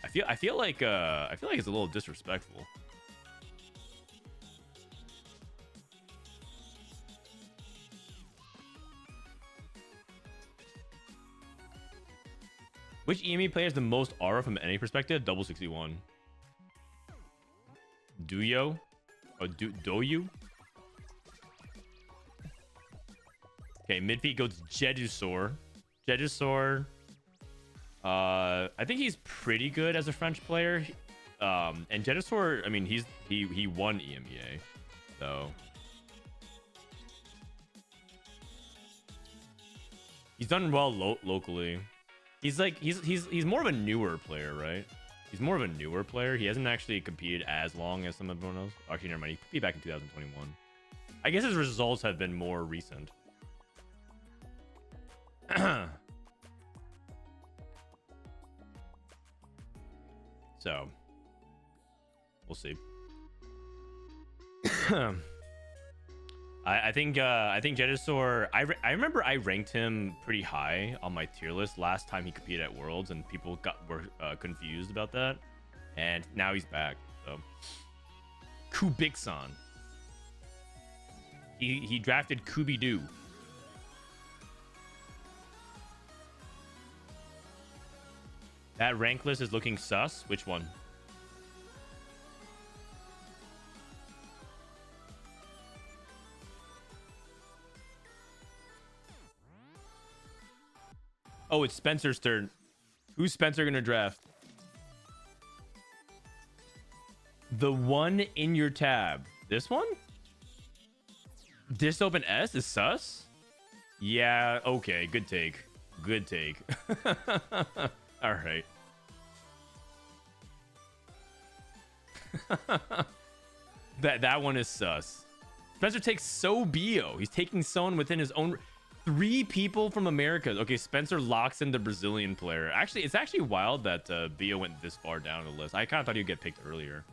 I feel like it's a little disrespectful. Which EME player is the most aura from any perspective? Double 61. Duyo? Or Doyu? Okay, midfeet goes Jedusaur. Jedusaur. I think he's pretty good as a French player. And Jedusaur, I mean, he won EMEA, so he's done well locally. He's like he's more of a newer player, right? He's more of a newer player. He hasn't actually competed as long as some everyone else. Actually, never mind. He competed back in 2021. I guess his results have been more recent. So we'll see. I think Jedusaur. I remember I ranked him pretty high on my tier list last time he competed at Worlds, and people were confused about that. And now he's back. So Kubikson. He drafted Kubi-Doo. That rank list is looking sus. Which one? Oh, it's Spencer's turn. Who's Spencer gonna draft? The one in your tab. This one? This open S is sus? Yeah, okay. Good take. Good take. All right. that one is sus. Spencer takes Sobio. He's taking someone within his own. 3 people from America. Okay, Spencer locks in the Brazilian player. Actually, it's actually wild that Bio went this far down the list. I kind of thought he'd get picked earlier.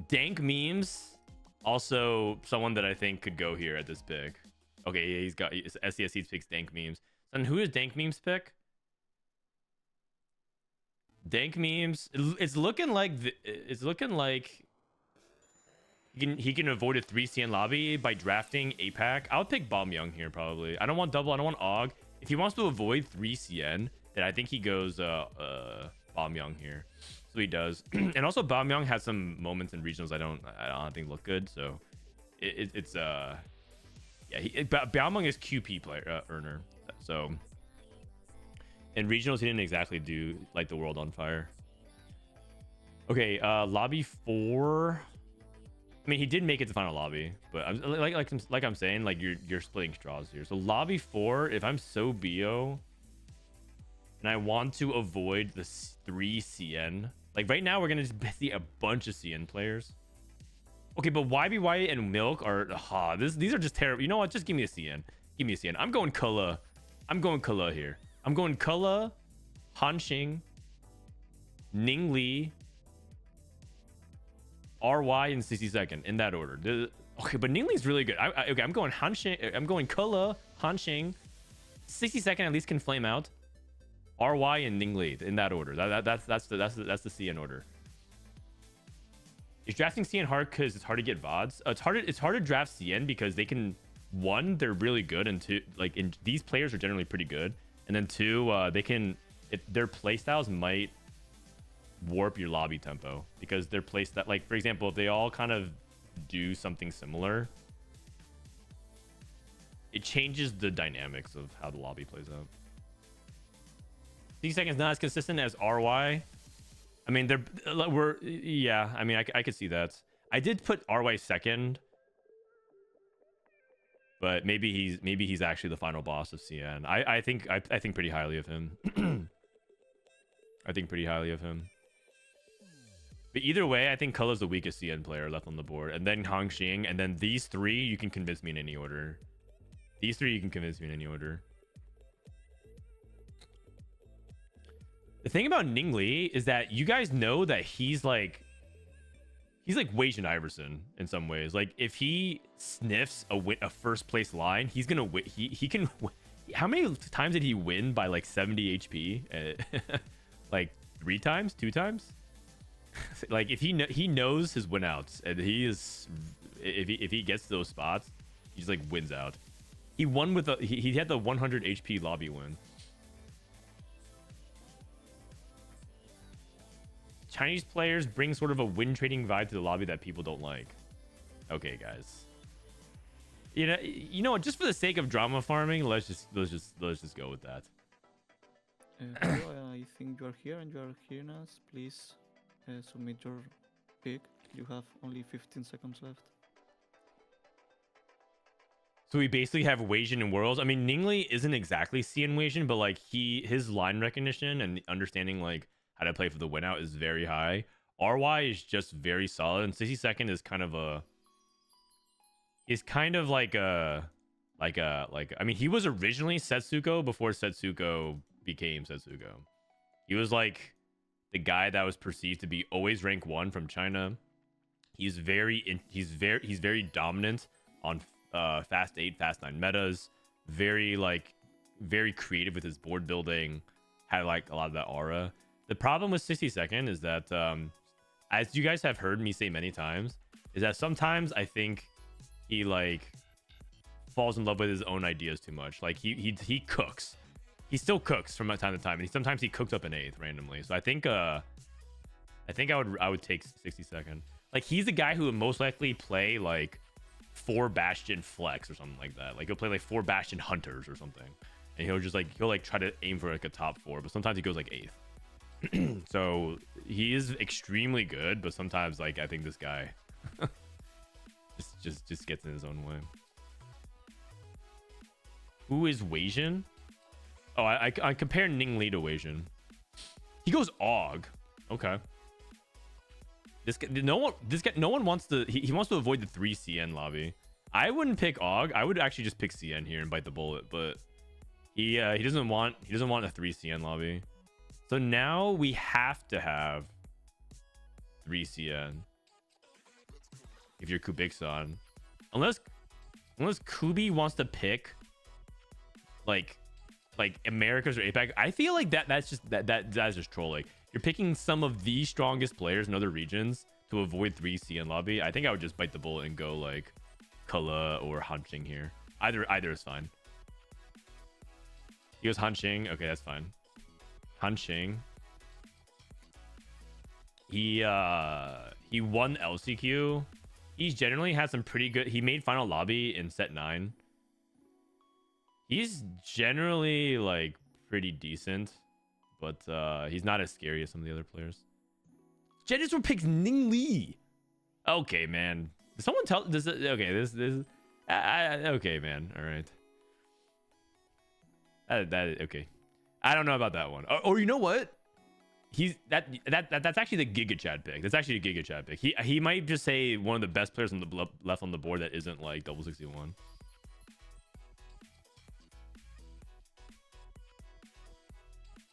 Dank Memes, also someone that I think could go here at this pick. Okay, yeah, he's got SCSC picks Dank Memes. And who does Dank Memes pick? Dank Memes. It's looking like he can avoid a 3 CN lobby by drafting APAC. I'll pick Bom Young here probably. I don't want double. I don't want Og. If he wants to avoid 3 CN, then I think he goes Bom Young here. So he does. And also Bom Young has some moments in regionals I don't think look good. So it's yeah. Bom Young is QP player earner. So in regionals he didn't exactly do like the world on fire. Okay, lobby 4. I mean, he did make it to final lobby, but I'm like I'm saying, like you're splitting straws here. So lobby 4, if I'm so BO and I want to avoid the 3 CN, like right now we're gonna just see a bunch of CN players. Okay, but YBY and Milk are these are just terrible. You know what? Just give me a CN. Give me a CN. I'm going Kula. I'm going Kula here. I'm going Kula, Hanxing, Ning Li, RY in 60-second in that order. Okay, but Ningli's really good. Okay, I'm going Hanxing. I'm going Kula, Hanxing. 60-second at least can flame out. RY and Ningli in that order. That's the CN order. Is drafting CN hard because it's hard to get VODs? It's hard to draft CN because they can, 1, they're really good, and 2, like these players are generally pretty good, and then 2, they can, their playstyles might warp your lobby tempo because they're placed that, like, for example, if they all kind of do something similar, it changes the dynamics of how the lobby plays out. 60 seconds not as consistent as RY. I mean, yeah, I mean, I could see that. I did put RY second, but maybe he's actually the final boss of CN. I think pretty highly of him. I think pretty highly of him. But either way, I think Kula's the weakest CN player left on the board. And then Hanxing, and then these 3, you can convince me in any order. These 3, you can convince me in any order. The thing about Ningli is that you guys know that he's like Wage Iverson in some ways. Like if he sniffs a first place line, he's gonna win. He can. How many times did he win by like 70 HP? Like 3 times, 2 times. Like if he knows his win outs, and he is if he gets to those spots, he just like wins out. He won with he had the 100 HP lobby win. Chinese players bring sort of a win trading vibe to the lobby that people don't like. Okay, guys. You know, just for the sake of drama farming, let's just go with that. Hello, I think you are here and you are hearing us. Please submit your pick. You have only 15 seconds left. So we basically have Wasian and Worlds. I mean, Ningli isn't exactly CN Wasian, but like his line recognition and understanding like how to play for the win out is very high. RY is just very solid, and 62nd is kind of I mean, he was originally Setsuko before Setsuko became Setsuko. He was like the guy that was perceived to be always rank 1 from China. He's very dominant on fast 8, fast 9 metas. Very creative with his board building. Had like a lot of that aura. The problem with 62nd is that, as you guys have heard me say many times, is that sometimes I think he like falls in love with his own ideas too much. Like he cooks. He still cooks from time to time, and sometimes he cooked up an 8th randomly. So I think I would take 62nd. Like he's the guy who would most likely play like 4 Bastion Flex or something like that. Like he'll play like 4 Bastion Hunters or something, and he'll try to aim for like a top 4, but sometimes he goes like 8th. So he is extremely good, but sometimes like I think this guy just gets in his own way. Who is Wasian? Oh, I compare Ningli to Wasian. He goes Og. Okay. No one wants to. He wants to avoid the 3 CN lobby. I wouldn't pick Og. I would actually just pick CN here and bite the bullet. But he doesn't want a 3 CN lobby. So now we have to have 3 CN. If you're Kubikson, unless Kubi wants to pick like Americas or APAC, I feel like that's just trolling. You're picking some of the strongest players in other regions to avoid 3 CN lobby. I think I would just bite the bullet and go like Kula or Hanxing here. Either is fine. He goes Hanxing. Okay, that's fine. Hanxing. He won LCQ. He's generally had some pretty good. He made final lobby in set 9. He's generally like pretty decent, but he's not as scary as some of the other players. Jennifer picks Ningli. Okay, man. Did someone tell? Okay, this. Okay, man. All right. That okay. I don't know about that one. Or you know what? That's actually the Giga Chad pick. That's actually a Giga Chad pick. He might just say one of the best players on the left on the board that isn't like double 61.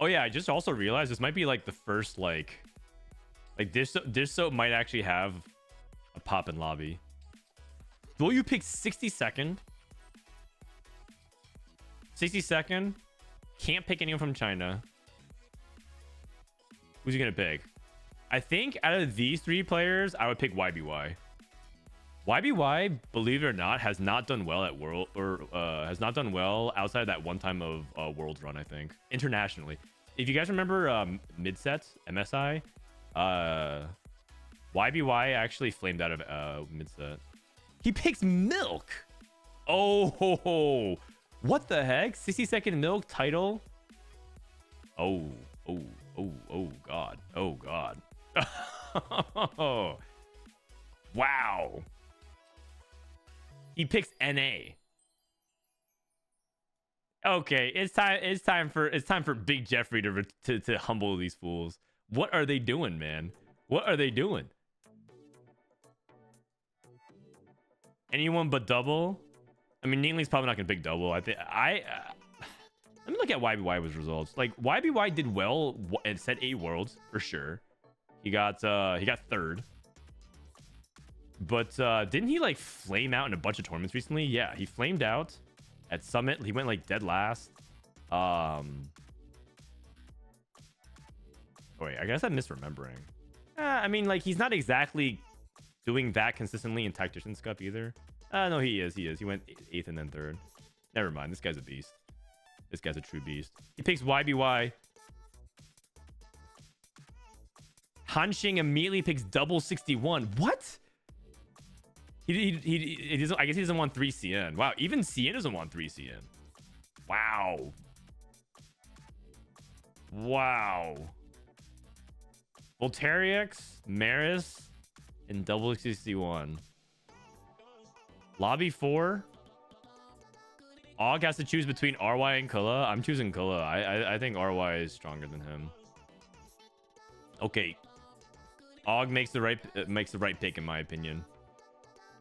Oh yeah, I just also realized this might be like the first like this so might actually have a pop in lobby. Will you pick 62nd? 62nd? Can't pick anyone from China. Who's he gonna pick? I think out of these 3 players, I would pick YBY. YBY, believe it or not, has not done well at World or has not done well outside of that one time of Worlds run. I think internationally. If you guys remember mid sets MSI, YBY actually flamed out of mid set. He picks Milk. Oh, what the heck? 62nd Milk title. Oh god. Oh god. Wow. He picks NA. Okay, it's time for Big Jeffrey to humble these fools. What are they doing, man? What are they doing? Anyone but double? I mean, Ningli's probably not gonna pick double. I think let Let me look at YBY's results. Like YBY did well and set 8 worlds for sure. He got third. But didn't he like flame out in a bunch of tournaments recently? Yeah, he flamed out at Summit. He went like dead last. Wait, I guess I'm misremembering. I mean, like he's not exactly doing that consistently in Tactician's Cup either. No, he is. He went 8th and then 3rd. Never mind. This guy's a beast. This guy's a true beast. He picks YBY. Hanxing immediately picks double 61. What? He doesn't, I guess he doesn't want 3 CN. Wow, even CN doesn't want 3 CN. Wow. Wow. Voltairix, Maris, and double 61. Lobby 4. Og has to choose between RY and Kula. I'm choosing Kula. I think RY is stronger than him. Okay. Og makes the right pick in my opinion.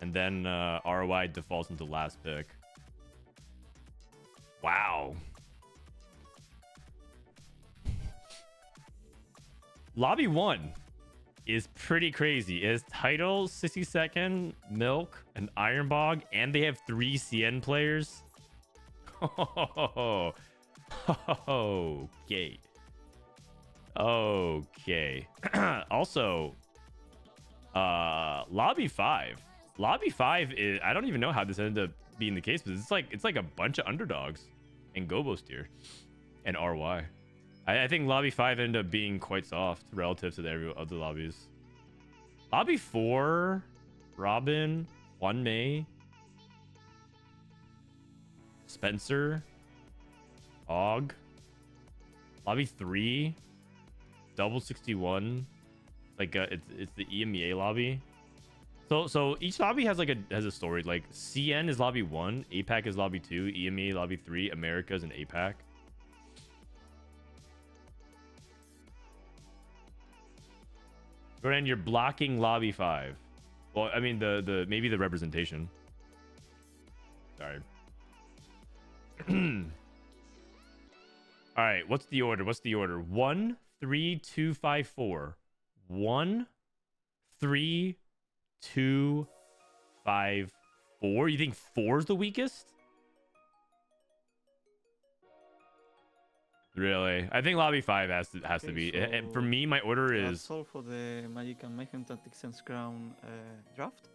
And then RY defaults into last pick. Wow. Lobby 1 is pretty crazy. It is Title, 60-second, Milk, and Ironbog, and they have 3 CN players. Oh, okay. Okay. Also, Lobby 5. Lobby 5 is, I don't even know how this ended up being the case, but it's like a bunch of underdogs and Gobos tier and RY. I think Lobby 5 ended up being quite soft relative to the other lobbies. Lobby 4, Robin, Juan Mei, Spencer, Og. Lobby 3, double 61. Like it's the EMEA lobby. So each lobby has like a story. Like CN is lobby 1, APAC is lobby 2, EMEA lobby 3, Americas and APAC. Gordon, you're blocking lobby 5. Well, I mean the maybe the representation. Sorry. All right, what's the order? 1, 3, 2, 5, 4. 1, 3, 2, 5, 4. You think 4 is the weakest? Really? I think lobby 5 has to be. And for me, my order is. That's all for the Magic and Mayhem Tactics and Crown draft.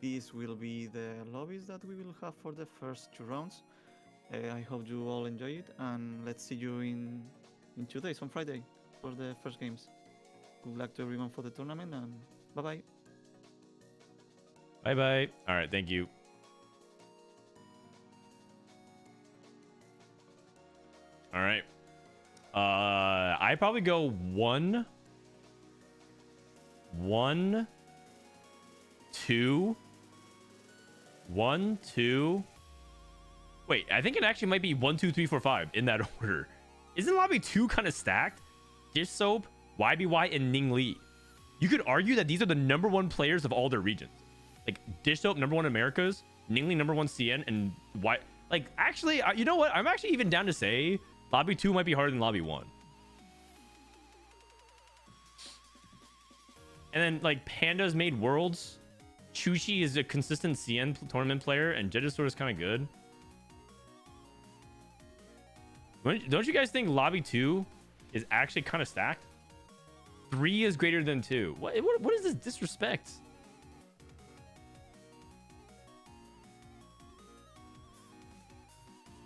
These will be the lobbies that we will have for the first 2 rounds. I hope you all enjoy it, and let's see you in 2 days on Friday for the first games. Good luck to everyone for the tournament, and bye bye. Bye bye. All right, thank you. All right. I probably go 1, 2, 1, 2. Wait, I think it actually might be 1, 2, 3, 4, 5 in that order. Isn't lobby 2 kind of stacked? Dish Soap, YBY, and Ning Li. You could argue that these are the #1 players of all their regions. Like Dish Soap, #1 Americas, Ning Li, #1 CN, and Y. Like actually, you know what? I'm actually even down to say lobby 2 might be harder than lobby 1. And then like Panda's made worlds. Chuchi is a consistent CN tournament player, and Jedisor is kind of good. Don't you guys think lobby 2 is actually kind of stacked? 3 is greater than 2. What is this disrespect?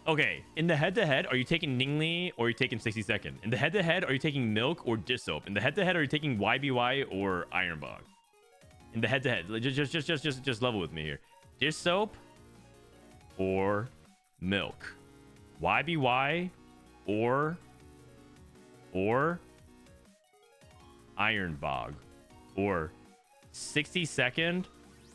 Okay, in the head-to-head, are you taking Ningli or are you taking 60-second? In the head-to-head, are you taking Milk or Dish Soap? In the head-to-head, are you taking YBY or Ironbog? In the head-to-head, just level with me here. Dish Soap or Milk? YBY or Ironbog? Or 60-second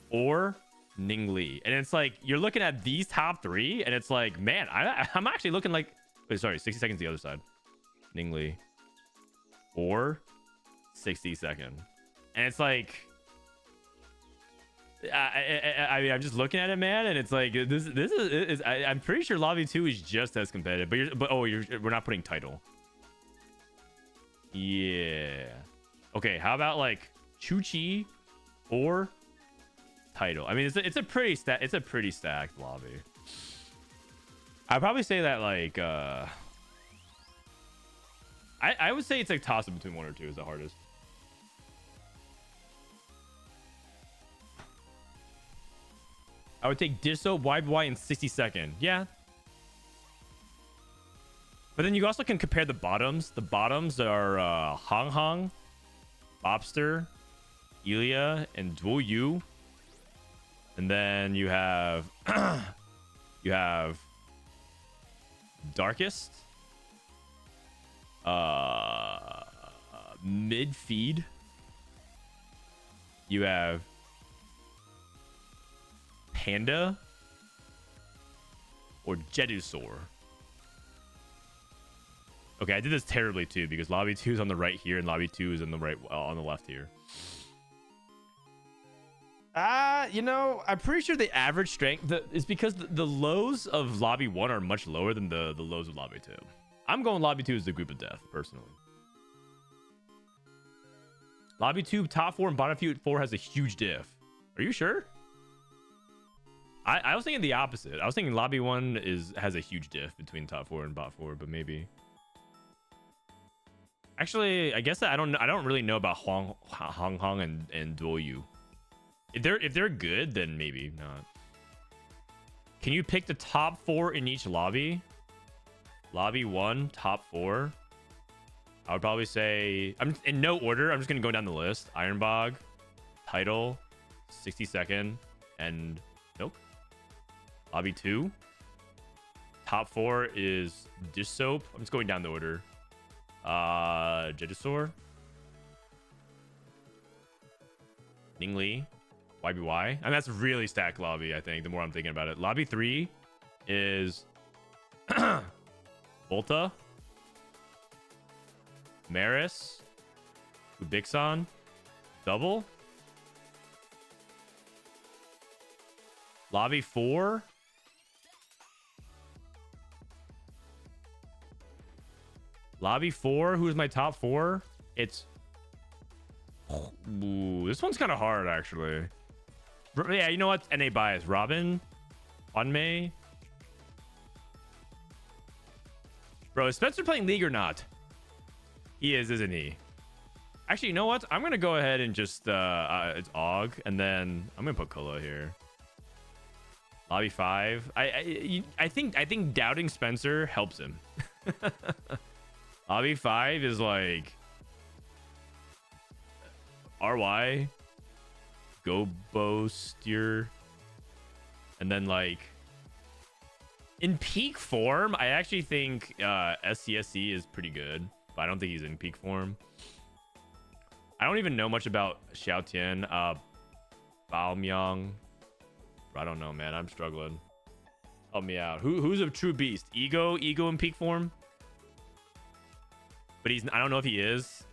or Ningli? And it's like you're looking at these top 3 and it's like, man, I'm actually looking like, wait, sorry, 60 seconds the other side. Ningli or 60-second. And it's like I mean, I'm just looking at it, man, and it's like this is I'm pretty sure lobby 2 is just as competitive, but we're not putting title. Yeah. Okay, how about like Chuchi or title? I mean, it's a pretty stacked lobby. I'd probably say that like I would say it's like toss up between 1 or 2 is the hardest. I would take Disso, YBY, and 60-second. Yeah. But then you also can compare the bottoms. The bottoms are Hong Hong, Bobster, Ilya, and Duo Yu. And then you have Darkest, Mid Feed. You have Panda or Jedusaur. Okay, I did this terribly too because lobby 2 is on the right here and lobby 2 is on the right on the left here. You know, I'm pretty sure the average strength is because the lows of lobby 1 are much lower than the lows of lobby 2. I'm going lobby 2 as the group of death personally. Lobby 2 top 4 and bottom 4 has a huge diff. Are you sure? I was thinking the opposite. I was thinking lobby 1 has a huge diff between top 4 and bot 4, but maybe. Actually, I guess I don't really know about Hong Hong and Duo Yu. If they're good, then maybe not. Can you pick the top 4 in each lobby? Lobby 1, top 4. I would probably say I'm in no order. I'm just gonna go down the list. Ironbog, title, 60-second, and nope. Lobby 2. Top 4 is Dish Soap. I'm just going down the order. Jedusaur, Ningli, YBY. And that's really stacked lobby, I think, the more I'm thinking about it. Lobby 3 is Volta, Maris, Ubixon, Double. Lobby 4. Lobby 4. Who's my top 4? It's... Ooh, this one's kind of hard, actually. Yeah, you know what? NA bias. Robin? Onmei? Bro, is Spencer playing League or not? He is, isn't he? Actually, you know what? I'm going to go ahead and just... it's Og, and then I'm going to put Kula here. Lobby 5. I think doubting Spencer helps him. Lobby 5 is like RY, Gobo Steer, and then like in peak form, I actually think SCSC is pretty good, but I don't think he's in peak form. I don't even know much about Xiao Tian, Bao Myung. I don't know, man. I'm struggling. Help me out. Who's a true beast? Ego in peak form? But I don't know if he is.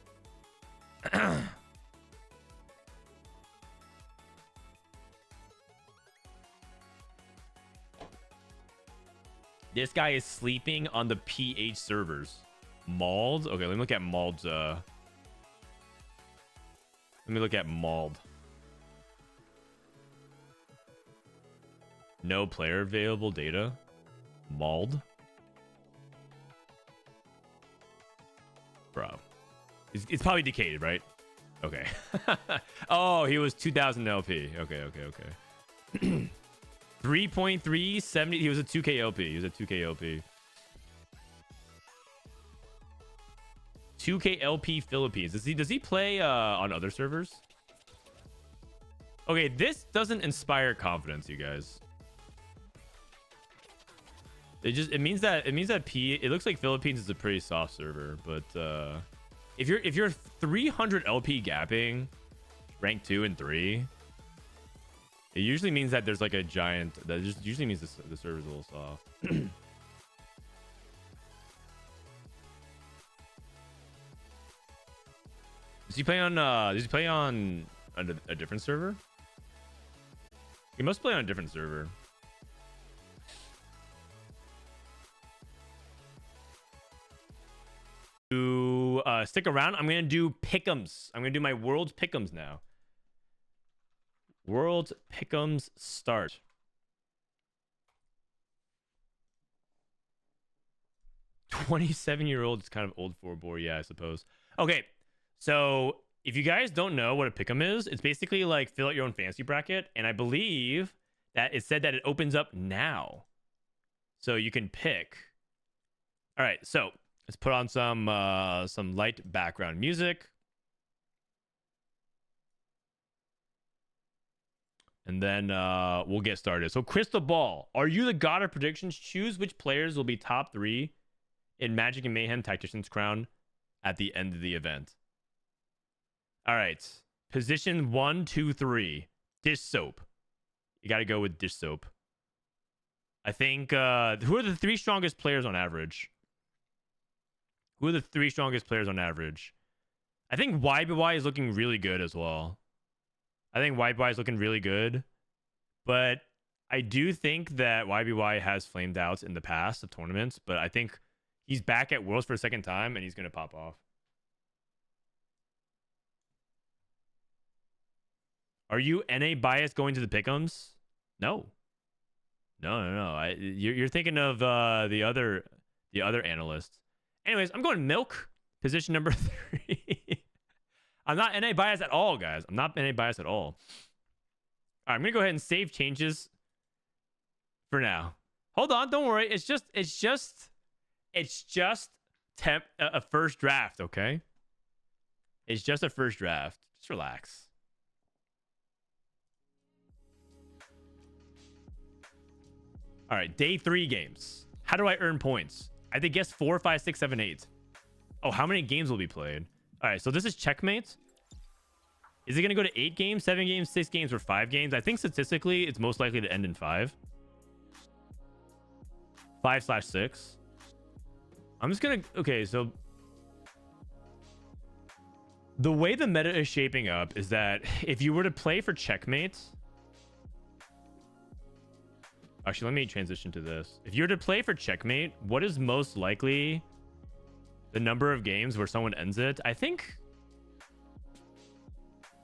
This guy is sleeping on the PH servers. Mauled? Okay, let me look at Mauld's Let me look at Mauled. No player available data. Mauled. Bro. It's probably decayed, right? Okay. Oh, he was 2000 LP. Okay. 3.3, 70. He was a 2K LP. He was a 2K LP. 2K LP Philippines. Does he play on other servers? Okay, this doesn't inspire confidence, you guys. It means that it looks like Philippines is a pretty soft server, but if you're 300 LP gapping rank 2 and 3, it usually means that there's like a giant, that just usually means the server's a little soft. Does he play on a different server? You must play on a different server. To stick around, I'm gonna do Pickems. I'm gonna do my World Pickems now. World Pickems start. "27-year-old is kind of old for a boy." Yeah, I suppose. Okay, so if you guys don't know what a Pickem is, it's basically like fill out your own fantasy bracket, and I believe that it said that it opens up now, so you can pick. All right, so let's put on some light background music, and then we'll get started. So, Crystal Ball, are you the god of predictions? Choose which players will be top 3 in Magic and Mayhem Tactician's Crown at the end of the event. All right, position 1, 2, 3. Dish soap. You got to go with dish soap. I think. Who are the 3 strongest players on average? Who are the 3 strongest players on average? I think YBY is looking really good as well. I think YBY is looking really good. But I do think that YBY has flamed out in the past of tournaments. But I think he's back at Worlds for a second time, and he's going to pop off. Are you NA biased going to the Pickems? No. No. You're thinking of the other analysts. Anyways, I'm going milk, position number 3. I'm not NA biased at all, guys. I'm not NA biased at all. All right, I'm gonna go ahead and save changes for now. Hold on, don't worry. It's just a first draft, okay? It's just a first draft. Just relax. All right, day 3 games. How do I earn points? I think guess 4, 5, 6, 7, 8. Oh, how many games will be played? All right, so this is checkmate. Is it going to go to 8 games, 7 games, 6 games, or 5 games? I think statistically, it's most likely to end in 5. 5/6. I'm just going to... Okay, so... The way the meta is shaping up is that if you were to play for checkmate... Actually, let me transition to this. If you were to play for checkmate, what is most likely the number of games where someone ends it? I think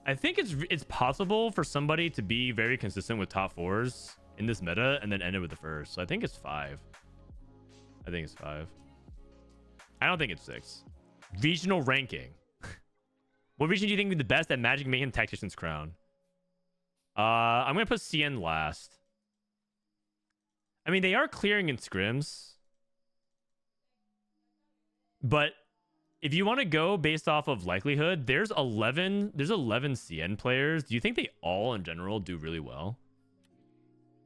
it's possible for somebody to be very consistent with top 4s in this meta and then end it with the first. So I think it's 5. I think it's 5. I don't think it's 6. Regional ranking. What region do you think would be the best at Magic Mayhem Tactician's Crown? I'm gonna put CN last. I mean, they are clearing in scrims. But if you want to go based off of likelihood, there's 11 CN players. Do you think they all in general do really well?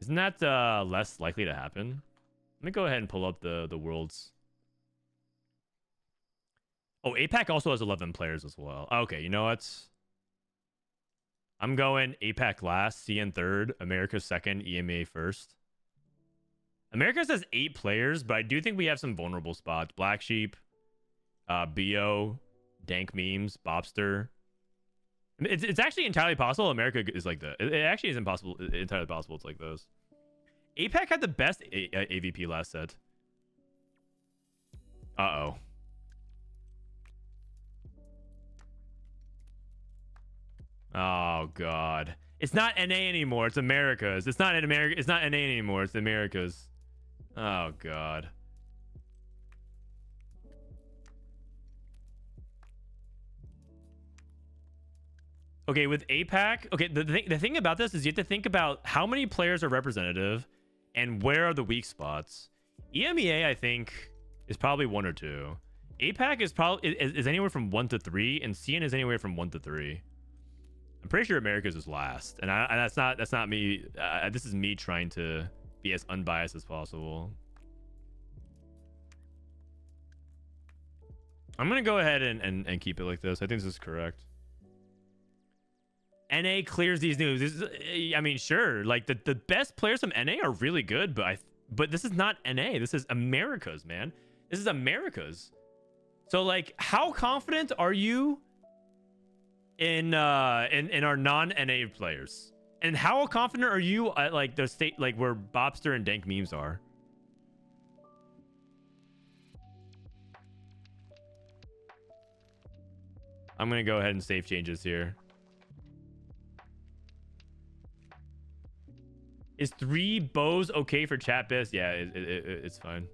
Isn't that less likely to happen? Let me go ahead and pull up the worlds. Oh, APAC also has 11 players as well. Okay, you know what? I'm going APAC last, CN third, America second, EMA first. America says 8 players, but I do think we have some vulnerable spots. Black Sheep, BO, Dank Memes, Bobster. I mean, it's actually entirely possible America is like that. It actually is entirely possible it's like those. APAC had the best AVP last set. Uh-oh. Oh, God. It's not NA anymore. It's America's. It's not in America. It's not NA anymore. It's America's. Oh, God. Okay, with APAC, okay, the thing about this is you have to think about how many players are representative and where are the weak spots. EMEA, I think, is probably 1 or 2. APAC is probably is anywhere from 1 to 3, and CN is anywhere from 1 to 3. I'm pretty sure America's is last, and that's not me. This is me trying to be as unbiased as possible. I'm gonna go ahead and keep it like this. I think this is correct. NA clears these news. I mean, sure, like the best players from NA are really good, but this is not NA. This is America's, man. This is America's. So like, how confident are you in our non-NA players? And how confident are you at like the state, like where Bobster and Dank memes are? I'm gonna go ahead and save changes here. Is 3 bows okay for chat biz? Yeah, it's fine.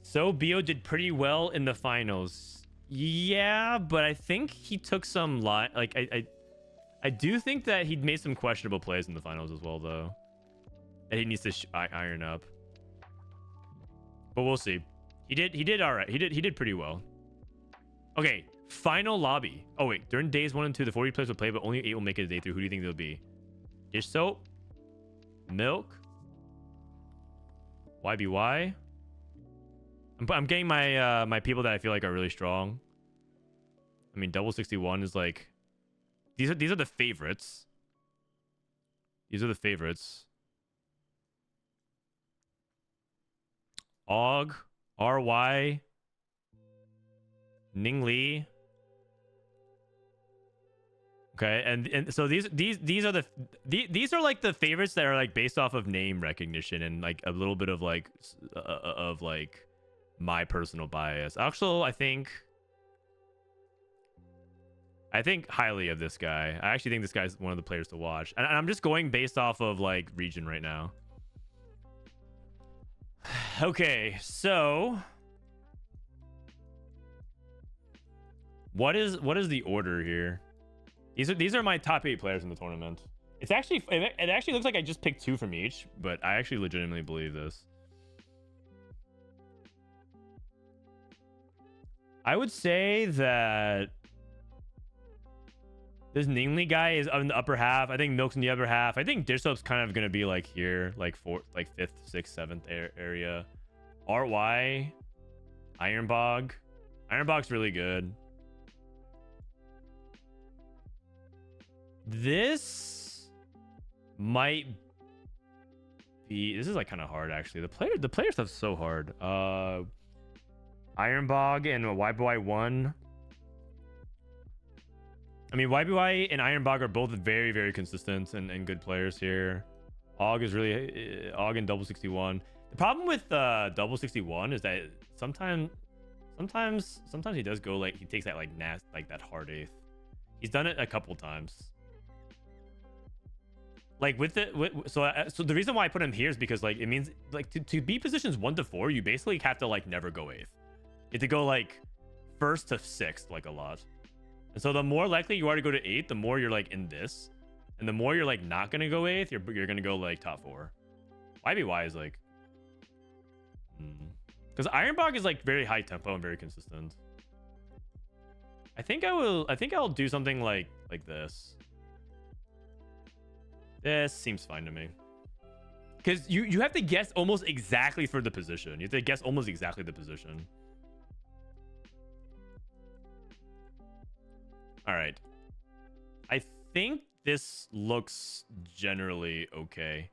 So Bio did pretty well in the finals. Yeah, but I think he took some like I do think that he made some questionable plays in the finals as well, though. That he needs to iron up. But we'll see. He did all right. He did pretty well. Okay, final lobby. Oh wait, during days 1 and 2, the 40 players will play, but only 8 will make it a day through. Who do you think they'll be? Dish soap, milk, YBY. I'm getting my my people that I feel like are really strong. I mean, double 61 is like these are the favorites. These are the favorites. Og, RY, Ning Lee. Okay, and so these are these are like the favorites that are like based off of name recognition and like a little bit of like my personal bias. Actually, I think highly of this guy. I actually think this guy's one of the players to watch. And I'm just going based off of like region right now. Okay, so what is the order here? These are my top 8 players in the tournament. It actually looks like I just picked 2 from each, but I actually legitimately believe this. I would say that this Ningli guy is in the upper half. I think Milk's in the upper half. I think Dish Soap's kind of gonna be like here, like 4th, like 5th, 6th, 7th area. RY, Ironbog. Ironbog's really good. This might be. This is like kind of hard actually. The player stuff's so hard. Ironbog and YBY1. I mean, YBY and Ironbog are both very, very consistent and good players here. Og is really Og and double 61. The problem with double 61 is that sometimes he does go like he takes that like that hard 8th. He's done it a couple times. Like so the reason why I put him here is because like it means like to be positions 1 to 4, you basically have to like never go 8th. You have to go like 1st to 6th like a lot. And so the more likely you are to go to 8th, the more you're like in this. And the more you're like not gonna go 8th, you're gonna go like top 4. YBY is like because Ironbog is like very high tempo and very consistent. I think I'll do something like this. This seems fine to me. Because you have to guess almost exactly for the position. You have to guess almost exactly the position. All right. I think this looks generally okay.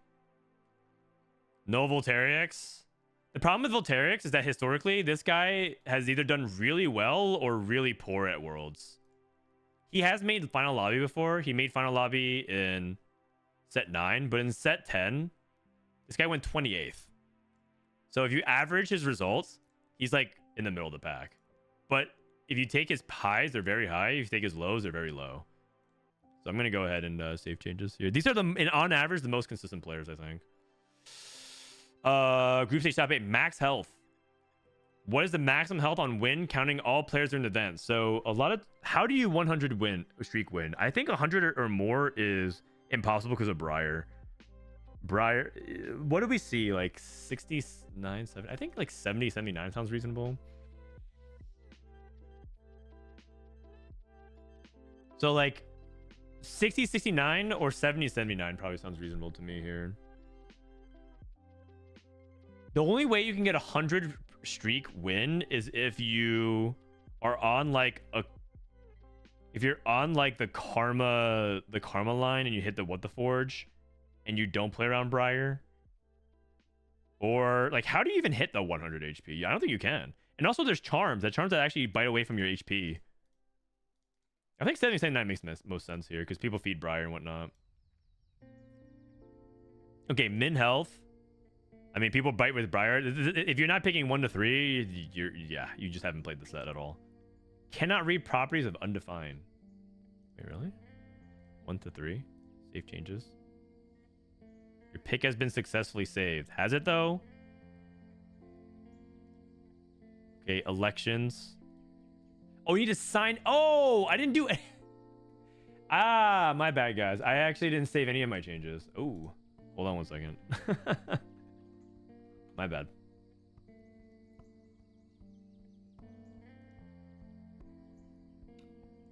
No Voltairix. The problem with Voltairix is that historically, this guy has either done really well or really poor at Worlds. He has made Final Lobby before. He made Final Lobby in set 9, but in set 10, this guy went 28th. So if you average his results, he's like in the middle of the pack. But if you take his highs, they're very high. If you take his lows, they're very low. So I'm going to go ahead and save changes here. These are on average, the most consistent players, I think. Group stage top 8, max health. What is the maximum health on win counting all players during the event? So how do you 100 streak win? I think 100 or more is impossible because of Briar. What do we see? Like 69, 70? I think like 70, 79 sounds reasonable. So like 60, 69 or 70, 79 probably sounds reasonable to me here. The only way you can get 100 streak win is if you are on like the karma line and you hit the what the forge and you don't play around Briar. Or like how do you even hit the 100 HP? I don't think you can. And also there's charms. That charms that actually bite away from your HP. I think 70-79 makes most sense here because people feed Briar and whatnot. Okay, min health. I mean, people bite with Briar. If you're not picking 1 to 3, you just haven't played the set at all. Cannot read properties of undefined. Wait, really? 1 to 3. Save changes. Your pick has been successfully saved. Has it though? Okay, elections. Oh, you need to sign. Oh, I didn't do it. Ah, my bad, guys. I actually didn't save any of my changes. Oh, hold on one second. My bad.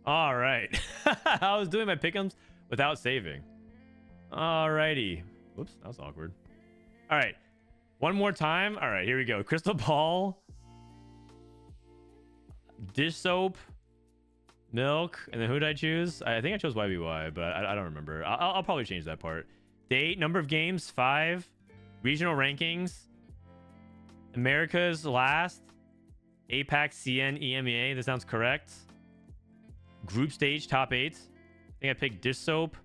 All right. I was doing my Pickems without saving. Alrighty. Whoops, that was awkward. All right. One more time. All right, here we go. Crystal ball. Dish soap. Milk. And then who did I choose? I think I chose YBY, but I don't remember. I'll probably change that part. Date. Number of games. 5. Regional rankings. America's last. APAC, CN, EMEA. This sounds correct. Group stage, top 8. I think I picked dish soap.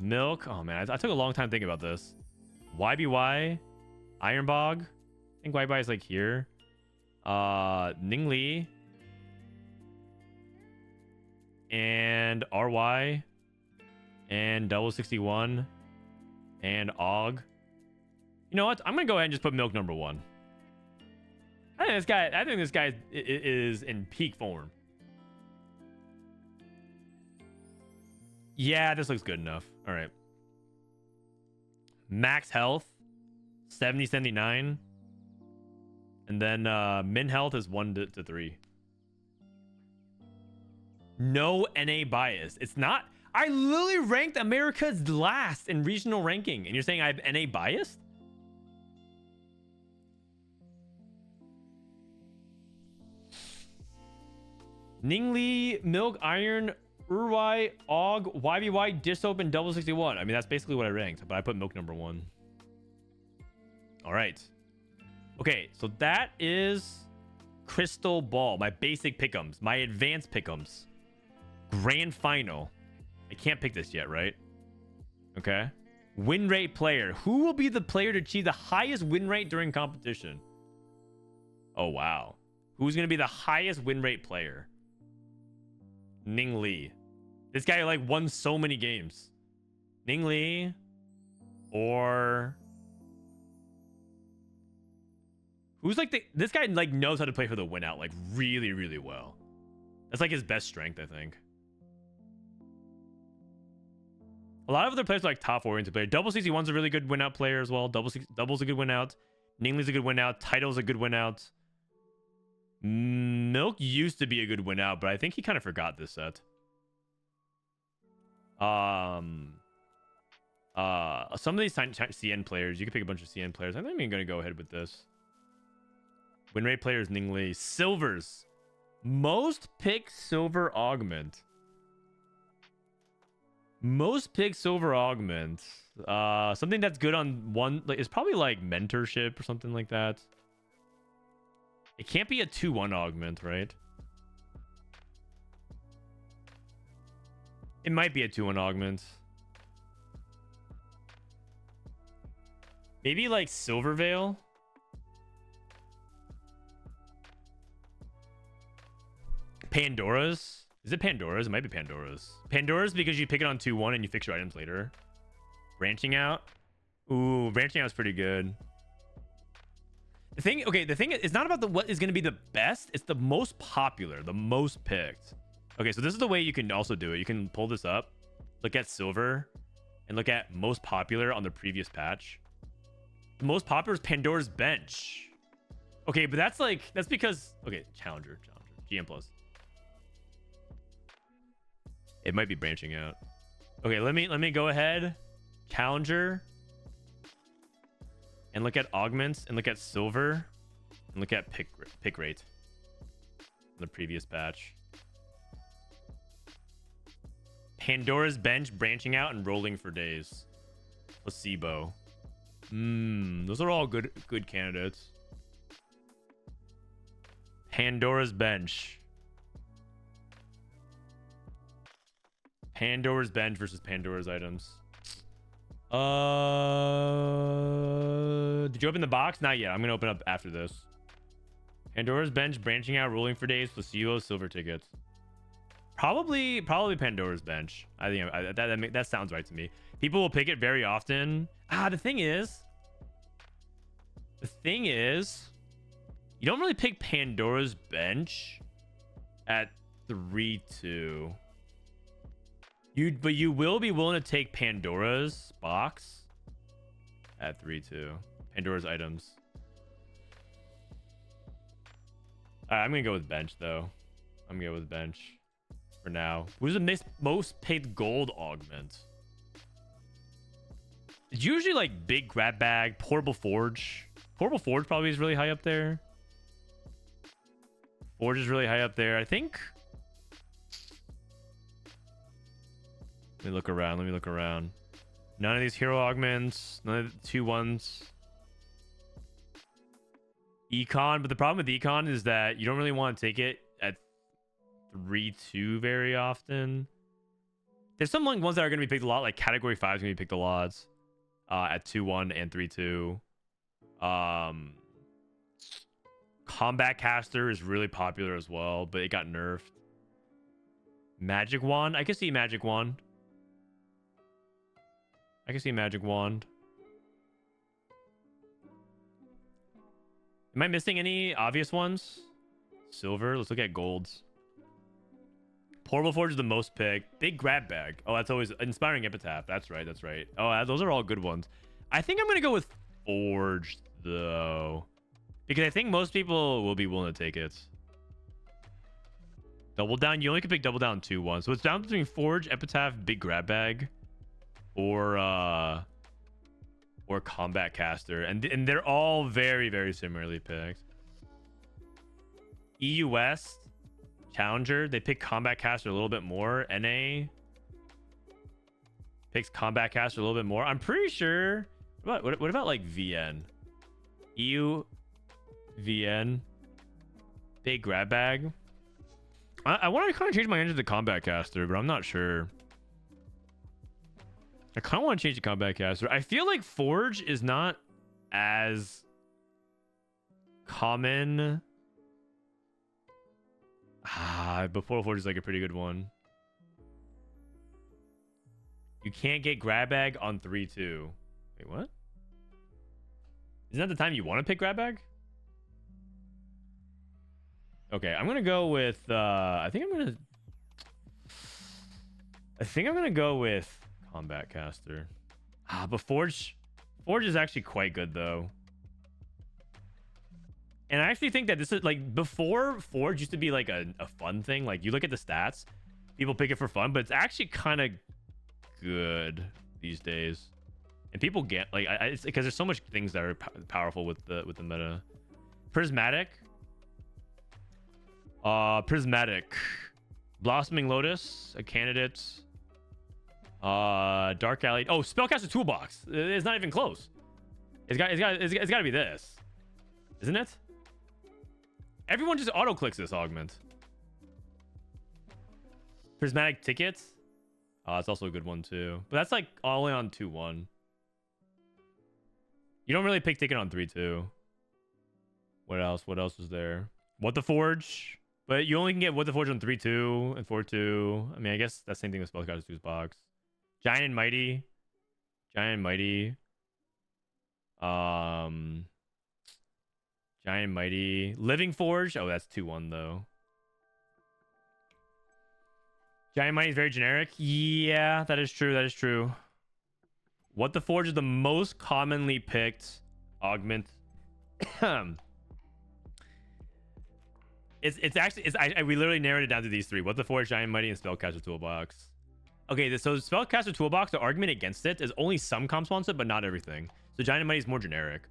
Milk. Oh, man. I took a long time thinking about this. YBY. Ironbog. I think YBY is like here. Ningli. And RY. And Double 61. And Og. You know what? I'm going to go ahead and just put milk number 1. I think this guy is in peak form. Yeah, this looks good enough. All right. Max health, 70-79. And then min health is 1 to 3. No NA bias. It's not. I literally ranked America's last in regional ranking. And you're saying I have NA biased? Ningli, Milk, Iron, Urwai, Og, YBY, Dish Soap, and Double 61. I mean, that's basically what I ranked, but I put Milk number 1. All right. Okay, so that is Crystal Ball, my basic Pickems, my advanced Pickems. Grand Final. I can't pick this yet, right? Okay. Win rate player. Who will be the player to achieve the highest win rate during competition? Oh, wow. Who's going to be the highest win rate player? Ning Li. This guy like won so many games. Ning Li or who's like this guy like knows how to play for the win out like really, really well. That's like his best strength, I think. A lot of other players are like top oriented player. Double 61's a really good win out player as well. Double's a good win out. Ning Li's a good win out. Title's a good win out. Milk used to be a good win out, but I think he kind of forgot this set. Some of these CN players, you can pick a bunch of CN players. I think I'm gonna go ahead with this. Win rate players, Ning Li. Silvers. Most pick silver augment. Most pick silver augment. Something that's good on one like it's probably like mentorship or something like that. It can't be a 2-1 augment, right? It might be a 2-1 augment. Maybe like Silver Veil. Pandora's. Is it Pandora's? It might be Pandora's. Pandora's because you pick it on 2-1 and you fix your items later. Branching out. Ooh, branching out is pretty good. The thing is not about what is going to be the best. It's the most popular, the most picked. Okay, so this is the way you can also do it. You can pull this up, look at silver, and look at most popular on the previous patch. The most popular is Pandora's Bench. Okay, but that's because challenger, GM plus. It might be branching out. Okay, let me go ahead, challenger. And look at augments and look at silver and look at pick rate in the previous patch. Pandora's Bench branching out and rolling for days. Placebo. Those are all good candidates. Pandora's Bench. Pandora's bench versus Pandora's items. Did you open the box? Not yet. I'm gonna open up after this. Pandora's bench, branching out, rolling for days, placebo, silver tickets. Probably Pandora's bench. I think that sounds right to me. People will pick it very often. The thing is, you don't really pick Pandora's bench at 3-2. But you will be willing to take Pandora's box at 3-2. Pandora's items. I'm gonna go with bench though. I'm gonna go with bench for now. Who's the most paid gold augment? It's usually like big grab bag, portable forge. Portable forge probably is really high up there. Forge is really high up there. I think. Let me look around. None of these hero augments. None of the 2-1s. Econ, but the problem with Econ is that you don't really want to take it at 3-2 very often. There's some like ones that are going to be picked a lot, like category 5 is going to be picked a lot at 2-1 and 3-2. Combat Caster is really popular as well, but it got nerfed. Magic Wand, I can see Magic Wand. Am I missing any obvious ones? Silver. Let's look at golds. Portable Forge is the most picked. Big grab bag. Oh, that's always Inspiring Epitaph. That's right. Oh, those are all good ones. I think I'm going to go with Forged, though. Because I think most people will be willing to take it. Double down. You only can pick double down 2-1. So it's down between Forge, Epitaph, Big grab bag, or Combat Caster, and they're all very, very similarly picked. EU West Challenger, they pick Combat Caster a little bit more. NA picks Combat Caster a little bit more. I'm pretty sure. What about like VN? EU VN big grab bag. I want to kind of change my engine to Combat Caster, but I'm not sure. I kind of want to change the Combat Caster. I feel like Forge is not as common. Before Forge is like a pretty good one. You can't get grab bag on 3-2. Wait, what? Isn't that the time you want to pick grab bag? Okay, I'm gonna go with. I think I'm gonna go with Combat Caster. But Forge is actually quite good though. And I actually think that this is like before Forge used to be like a fun thing. Like you look at the stats, people pick it for fun, but it's actually kind of good these days. And people get like it's because there's so much things that are powerful with the meta. Prismatic, Blossoming Lotus, a candidate. Dark Alley. Oh, Spellcaster Toolbox. It's not even close. It's got to be this, isn't it? Everyone just auto clicks this augment. Prismatic Tickets. It's also a good one too, but that's like only on 2-1. You don't really pick ticket on 3-2. What else? What else was there? What the Forge? But you only can get What the Forge on 3-2 and 4-2. I mean, I guess that's the same thing with Spellcaster 2's box. Giant and Mighty. Giant and Mighty. Living Forge. Oh, that's 2-1 though. Giant Mighty is very generic. Yeah, that is true. What the Forge is the most commonly picked augment. It's actually we literally narrowed it down to these three: What the Forge, Giant Mighty, and Spellcaster Toolbox. Okay, so Spellcaster Toolbox, the argument against it is only some comps wants it, but not everything. So Giant Mighty is more generic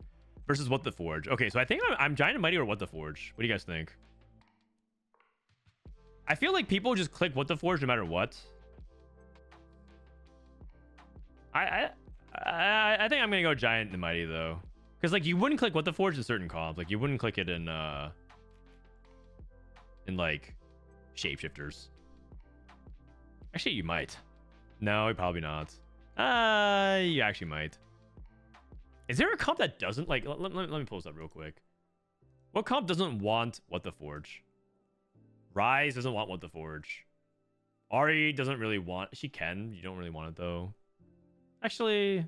versus What the Forge. Okay, so I think I'm Giant Mighty or What the Forge. What do you guys think? I feel like people just click What the Forge no matter what. I think I'm gonna go Giant and Mighty though, because like you wouldn't click What the Forge in certain comps. Like you wouldn't click it in like Shapeshifters. Actually, you might. No, probably not. You actually might. Is there a comp that doesn't like? Let me pull this up real quick. What comp doesn't want What the Forge? Rise doesn't want What the Forge. Ari doesn't really want. She can. You don't really want it though. Actually,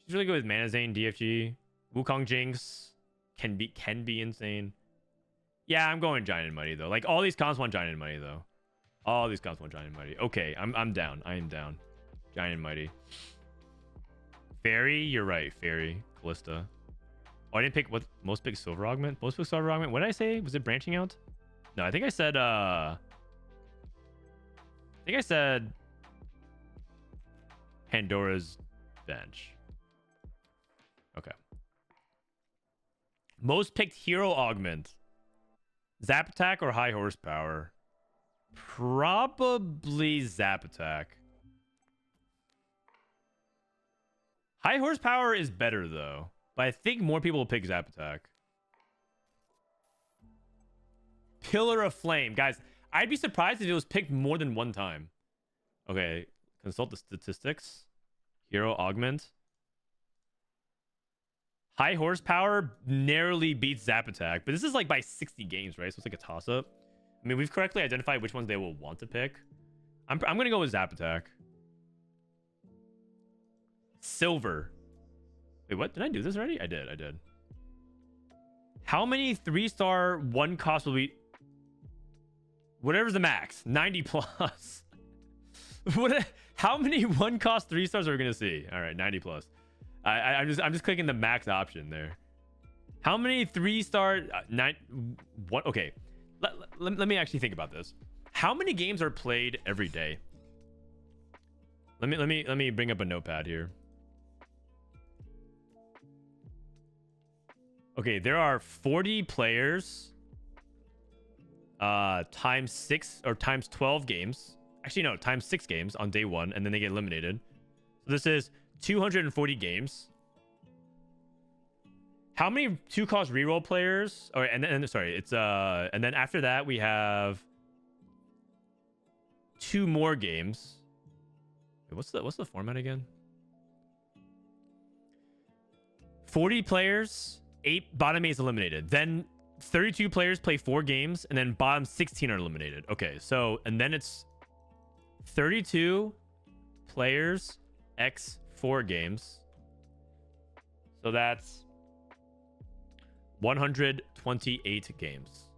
she's really good with Mana Zane, DFG. Wukong Jinx can be insane. Yeah, I'm going Giant and Mighty though. Like all these comps want Giant and Mighty though. All these comps want Giant and Mighty. Okay, I'm down. I am down. Giant and Mighty. Fairy, you're right. Fairy, Callista. Oh, I didn't pick what most pick Silver Augment. Most pick Silver Augment. What did I say? Was it branching out? No, I think I said Pandora's Bench. Okay. Most picked hero augment. Zap attack or high horsepower? Probably zap attack. High horsepower is better though, but I think more people will pick zap attack. Pillar of Flame. Guys, I'd be surprised if it was picked more than one time. Okay, consult the statistics. Hero augment. High horsepower narrowly beats zap attack, but this is like by 60 games, right? So it's like a toss-up. I mean, we've correctly identified which ones they will want to pick. I'm gonna go with zap attack. Silver. Wait, what? Did I do this already? I did. How many 3-star one cost will be? Whatever's the max. 90 plus. How many one cost 3 stars are we gonna see? All right, 90 plus. I'm just clicking the max option there. How many 3-star what? Okay, let me actually think about this. How many games are played every day? Let me bring up a notepad here. Okay, there are 40 players times 6 or times 12 games. Actually, no, times 6 games on day 1, and then they get eliminated. So this is 240 games. How many 2-cost reroll players? Or and sorry, it's and then after that we have 2 more games. Wait, what's the format again? 40 players, 8 bottom 8 is eliminated. Then 32 players play 4 games, and then bottom 16 are eliminated. Okay, so and then it's 32 players x 4 games. So that's 128 games.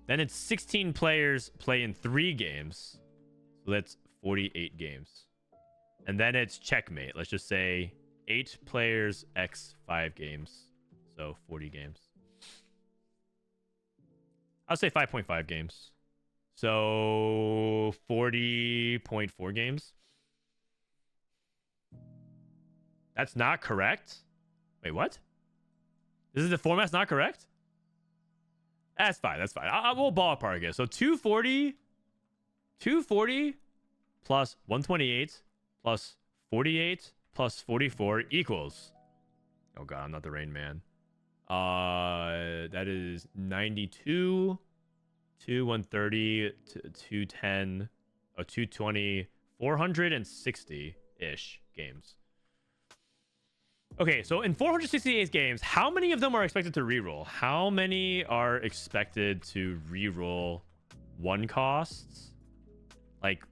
Then it's 16 players play in 3 games. So that's 48 games. And then it's checkmate. Let's just say 8 players x 5 games. So 40 games. I'll say 5.5 games. So 40.4 games. That's not correct. Wait, what? This is the format's not correct? That's fine. That's fine. We'll ballpark it. So 240 plus 128 plus 48 plus 44 equals. Oh God, I'm not the Rain Man. That is 92 to 130 to 210, 220, 460-ish games. Okay, so in 468 games, how many of them are expected to reroll? How many are expected to reroll 1 costs? Like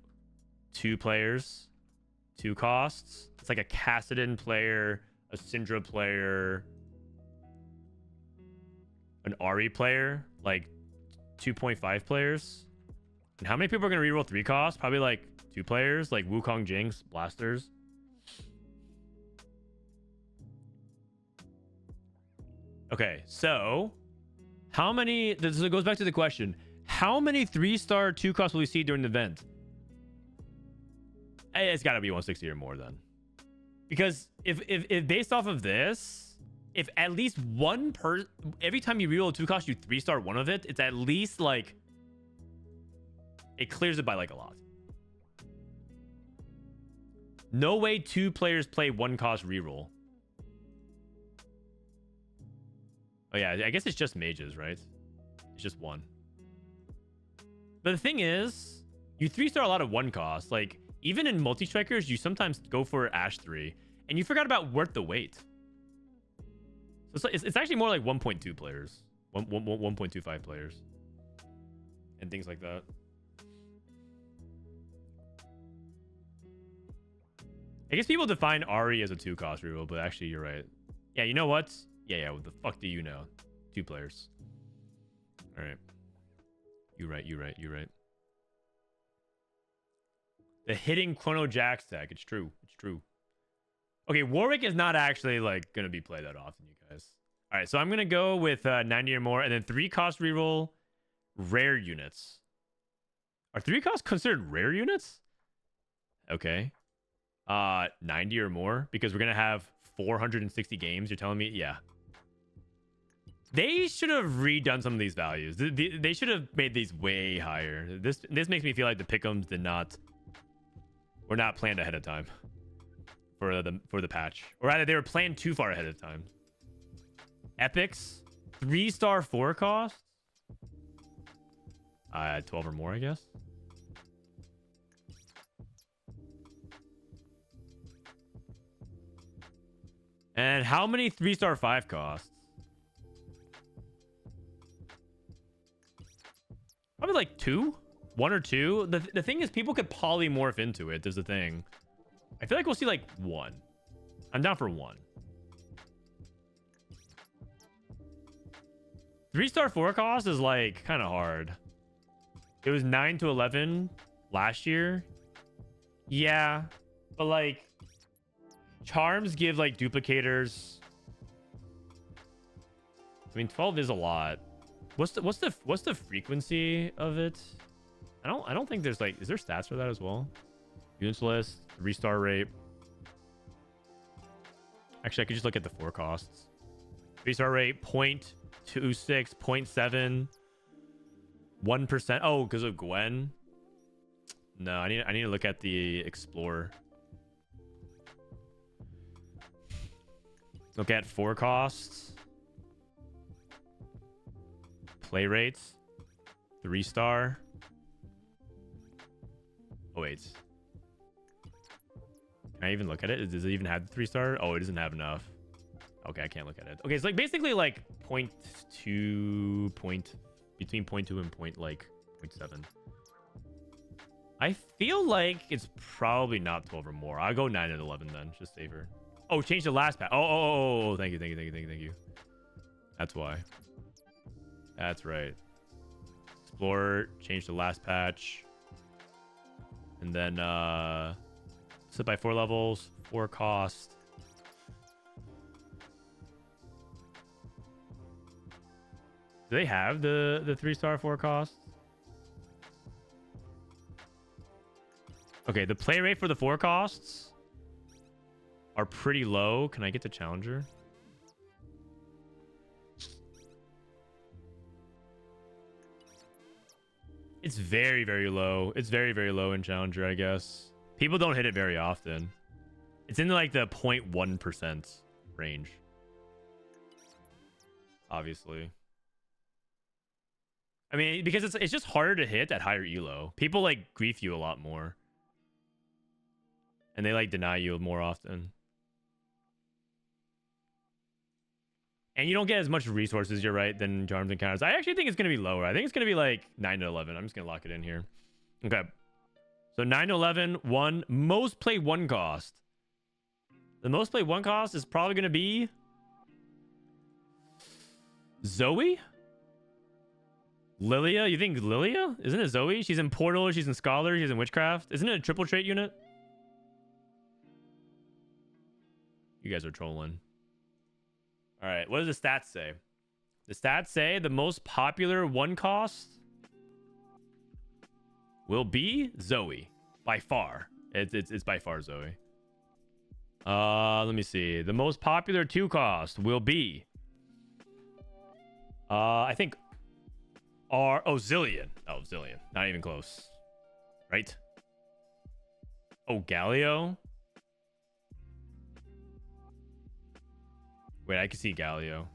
2 players, 2 costs. It's like a Kassadin player, a Syndra player, an Ari player, like 2.5 players. And how many people are going to reroll 3 costs? Probably like 2 players, like Wukong, Jinx, Blasters. Okay, so how many? This goes back to the question: how many 3-star 2 costs will we see during the event? It's got to be 160 or more then, because if based off of this, if at least one every time you reroll 2 costs, you 3-star one of it, it's at least like it clears it by like a lot. No way 2 players play 1 cost reroll. Oh yeah, I guess it's just mages, right? It's just 1. But the thing is, you 3-star a lot of 1 cost. Like, even in multi-strikers, you sometimes go for Ash 3. And you forgot about worth the wait. So it's actually more like 1.2 players. 1.25 players. And things like that. I guess people define Ari as a 2-cost reroll, but actually you're right. Yeah, you know what? Yeah, what the fuck do you know? 2 players. All right. You're right. The hitting Chrono Jax tech. It's true. Okay, Warwick is not actually like gonna be played that often, you guys. All right, so I'm gonna go with 90 or more, and then 3-cost reroll rare units. Are 3 costs considered rare units? Okay. 90 or more, because we're gonna have 460 games. You're telling me? Yeah. They should have redone some of these values. They should have made these way higher. This makes me feel like the Pickems were not planned ahead of time for the patch, or rather they were planned too far ahead of time. Epics, 3-star 4 costs. 12 or more, I guess. And how many 3-star 5 costs? Probably like 2, 1 or 2. The thing is, people could polymorph into it. There's the thing. I feel like we'll see like 1. I'm down for 1. 3-star 4 cost is like kind of hard. It was 9 to 11 last year. Yeah, but like charms give like duplicators. I mean, 12 is a lot. What's the frequency of it? I don't think there's like, is there stats for that as well? Units list, restart rate. Actually, I could just look at the 4 costs. Restart rate 0.26, 0.7, 1%. Oh, because of Gwen. No, I need to look at the Explorer. Look at 4 costs. Play rates. 3-star. Oh, wait. Can I even look at it? Does it even have the 3-star? Oh, it doesn't have enough. Okay, I can't look at it. Okay, it's like basically like 0.2 between 0.2 and 0.7. I feel like it's probably not 12 or more. I'll go 9 and 11 then, just safer. Oh, change the last patch. Oh, thank you. That's why. That's right. Explorer, change the last patch. And then split by 4 levels, 4 cost. Do they have the 3-star 4 cost? Okay, the play rate for the 4 costs are pretty low. Can I get the challenger? It's very, very low. It's very, very low in challenger, I guess. People don't hit it very often. It's in like the 0.1% range. Obviously. I mean, because it's just harder to hit at higher elo. People like grief you a lot more. And they like deny you more often. And you don't get as much resources, you're right, than charms and counters. I actually think it's going to be lower. I think it's going to be like 9 to 11. I'm just going to lock it in here. Okay. So 9 to 11, 1. Most play 1 cost. The most play 1 cost is probably going to be Zoe? Lilia? You think Lilia? Isn't it Zoe? She's in Portal, she's in Scholar, she's in Witchcraft. Isn't it a triple trait unit? You guys are trolling. All right, what does the stats say? The stats say the most popular 1 cost will be Zoe. By far. It's by far Zoe. Let me see. The most popular 2 cost will be I think Zillion. Oh, Zillion. Not even close. Right? Oh, Galio. Wait, I can see Galio.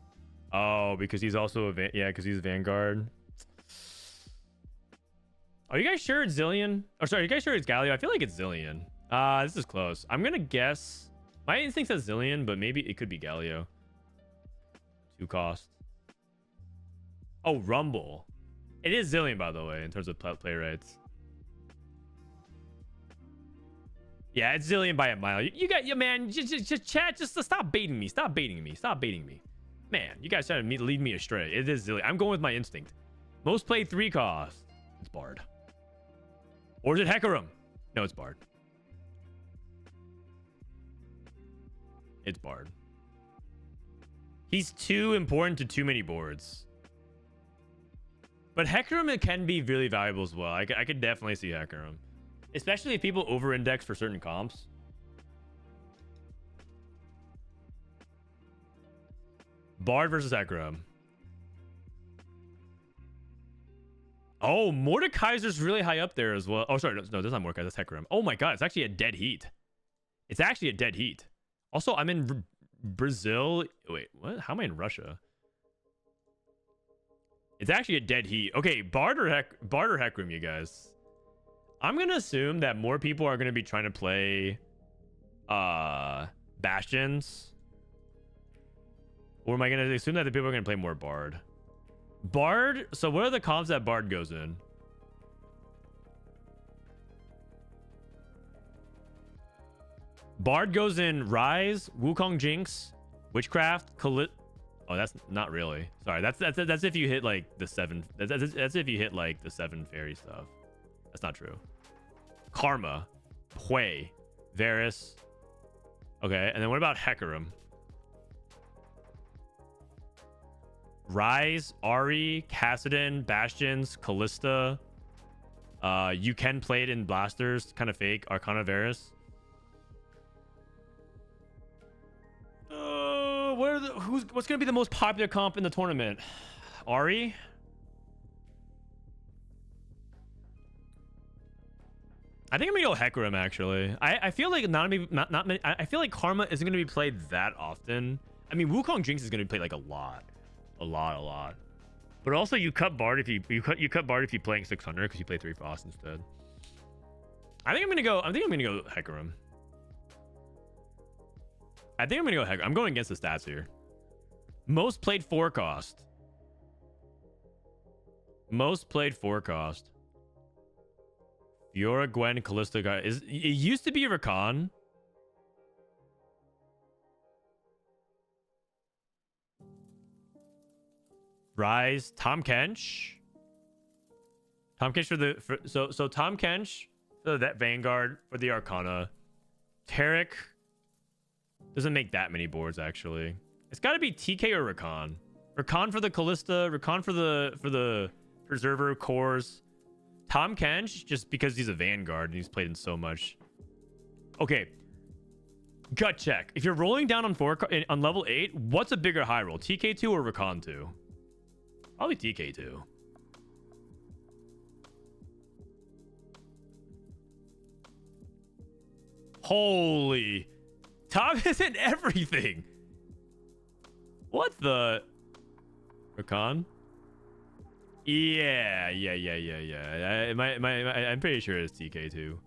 Oh, because he's also because he's Vanguard. Are you guys sure it's Zillion? Or sorry, are you guys sure it's Galio? I feel like it's Zillion. This is close. I'm gonna guess. My instinct says Zillion, but maybe it could be Galio. 2 cost. Oh, Rumble. It is Zillion, by the way, in terms of play rates. Yeah, it's Zillion by a mile. You got your man. Just chat. Just stop baiting me. Stop baiting me. Stop baiting me. Man, you guys trying to lead me astray. It is Zillion. I'm going with my instinct. Most played 3 cost. It's Bard. Or is it Hecarim? No, it's Bard. It's Bard. He's too important to too many boards. But Hecarim can be really valuable as well. I could definitely see Hecarim. Especially if people over-index for certain comps. Bard versus Hecarim. Oh, Mordekaiser's really high up there as well. Oh, sorry. No, that's not Mordekaiser. That's Hecarim. Oh my god. It's actually a dead heat. It's actually a dead heat. Also, I'm in Brazil. Wait, what? How am I in Russia? It's actually a dead heat. Okay, Bard or Hecarim, you guys. I'm going to assume that more people are going to be trying to play Bastions. Or am I going to assume that the people are going to play more Bard? Bard? So what are the comps that Bard goes in? Bard goes in Rise, Wukong Jinx, Witchcraft, Oh, that's not really. Sorry, that's if you hit like the 7. That's if you hit like the 7 fairy stuff. That's not true. Karma, Pui, Varus. Okay, and then what about Hecarim? Rise, Ari, Kassadin, Bastions, Callista. You can play it in Blasters, kind of fake. Arcana Varus. What's gonna be the most popular comp in the tournament? Ari? I think I'm gonna go Hecarim actually. I feel like not many. I feel like Karma isn't gonna be played that often. I mean, Wukong Jinx is gonna be played like a lot. But also, you cut Bard if you cut Bard if you're playing 600 because you play 3 Frost instead. I think I'm gonna go Hecarim. I'm going against the stats here. Most played 4 cost. Fiora, Gwen, Callista guy. It used to be Rakan. Rise, Tom Kench. Tom Kench so Tom Kench for that Vanguard for the Arcana. Tarek doesn't make that many boards actually. It's got to be TK or Rakan. Rakan for the Callista, Rakan for the Preserver cores. Tom Kench just because he's a Vanguard and he's played in so much. Okay. Gut check. If you're rolling down on level 8, what's a bigger high roll? TK2 or Rakan 2? Probably TK2. Holy. Tom is in everything. What the? Rakan? Yeah. I'm pretty sure it's TK2.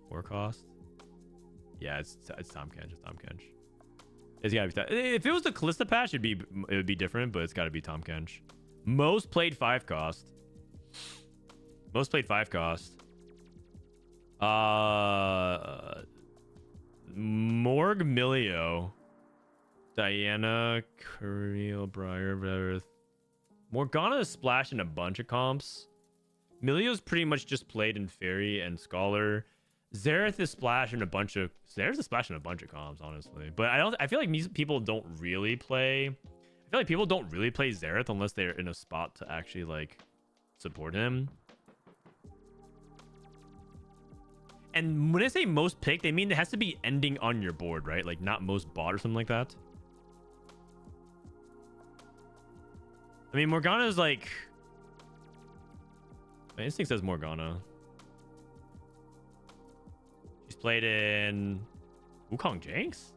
4 cost? Yeah, it's Tom Kench. It's Tom Kench. It's gotta be. If it was the Callista patch, it would be different, but it's gotta be Tom Kench. Most played 5 cost. Morg Milio. Diana, Curiel, Briar, Morgana is splashed in a bunch of comps. Milio's pretty much just played in Fairy and Scholar. Xerath is splashed in a bunch of comps, honestly. But I feel like people don't really play. I feel like people don't really play Xerath unless they're in a spot to actually like support him. And when I say most picked, they mean it has to be ending on your board, right? Like not most bought or something like that. I mean, Morgana is like... My instinct says Morgana. She's played in... Wukong Jinx?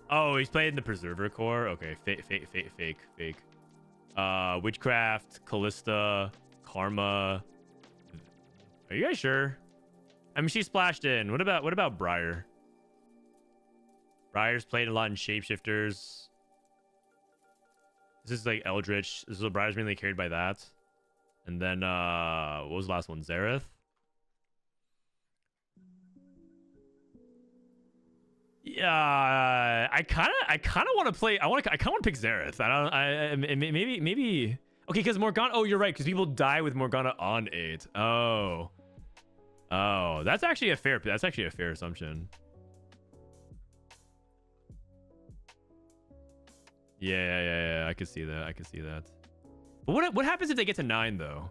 Oh, he's played in the Preserver core? Okay, fake. Witchcraft, Callista, Karma. Are you guys sure? I mean, she splashed in. What about Briar? Briar's played a lot in Shapeshifters. This is like Eldritch. This is what Briar's mainly carried by that. And then what was the last one? Zareth. Yeah, I kind of want to play. I kind of want to pick Zareth. Maybe. Okay, because Morgana. Oh, you're right. Because people die with Morgana on 8. Oh, that's actually a fair assumption. Yeah. I can see that. But what happens if they get to 9 though?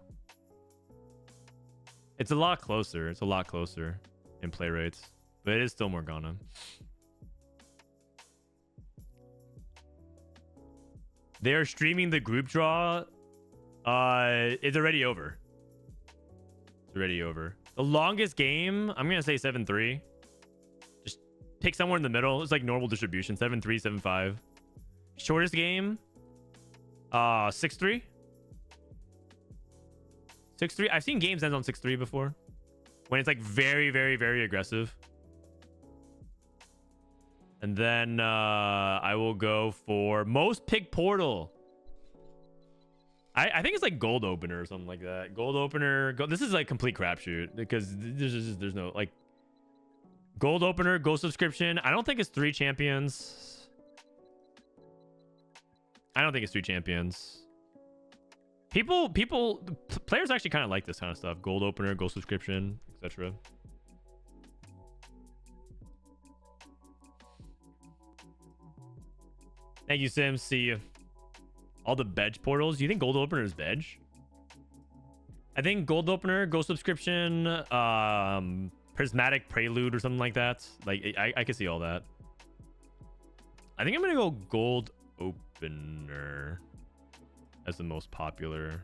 It's a lot closer. In play rates, but it is still Morgana. They are streaming the group draw. It's already over. The longest game, I'm gonna say 7-3. Just pick somewhere in the middle. It's like normal distribution. 7-3, 7-5. Shortest game, 6-3. 6-3. I've seen games end on 6-3 before, when it's like very, very, very aggressive. And then I will go for most pick portal. I think it's like gold opener or something like that. Gold opener. This is like complete crapshoot because there's no like gold opener, gold subscription. I don't think it's 3 champions. Players actually kind of like this kind of stuff. Gold opener, gold subscription, etc. Thank you, Sim. See you. All the Bedge portals. Do you think gold opener is Bedge? I think gold opener, gold subscription, prismatic prelude or something like that. Like I can see all that. I think I'm gonna go gold opener as the most popular.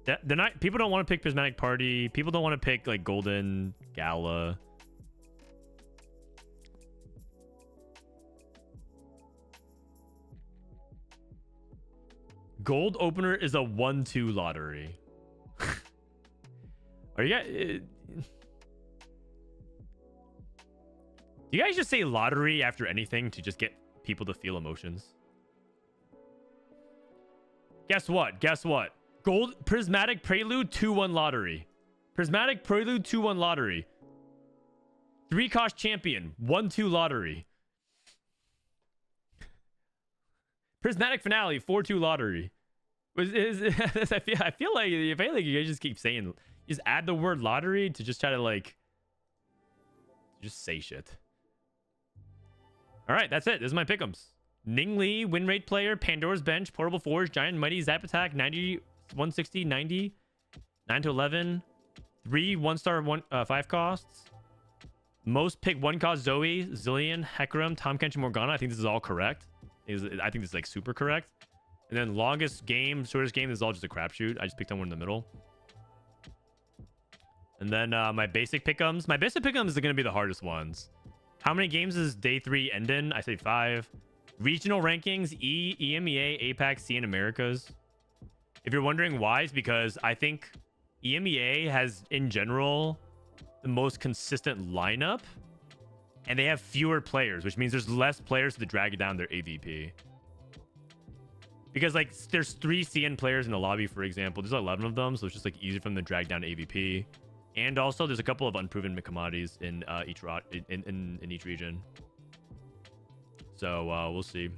People don't want to pick prismatic party. People don't want to pick like golden gala. Gold opener is a 1-2 lottery. Are you guys? Do you guys just say lottery after anything to just get people to feel emotions? Guess what? Gold prismatic prelude 2-1 lottery. Prismatic prelude 2-1 lottery. 3-cost champion 1-2 lottery. Prismatic finale 4-2 lottery. I feel like you guys just keep saying, just add the word lottery to just try to like just say shit. All right, that's it. This is my pickems. Ning Lee, win rate player, Pandora's Bench, Portable Forge, Giant Mighty, Zap Attack, 90, 160, 90, 9 to 11, 3 1-star 5 costs. Most pick 1 cost Zoe, Zillion, Hecarim, Tom Kench, Morgana. I think this is all correct. I think this is like super correct. And then longest game, shortest game, this is all just a crapshoot. I just picked someone in the middle. And then my basic pickems. My basic pickems are going to be the hardest ones. How many games does day 3 end in? I say 5. Regional rankings, EMEA, APAC, C, and Americas. If you're wondering why, it's because I think EMEA has, in general, the most consistent lineup. And they have fewer players, which means there's less players to drag down their AVP. Because like there's 3 CN players in the lobby, for example. There's 11 of them, so it's just like easier for them to drag down AVP. And also there's a couple of unproven commodities in each region. So we'll see.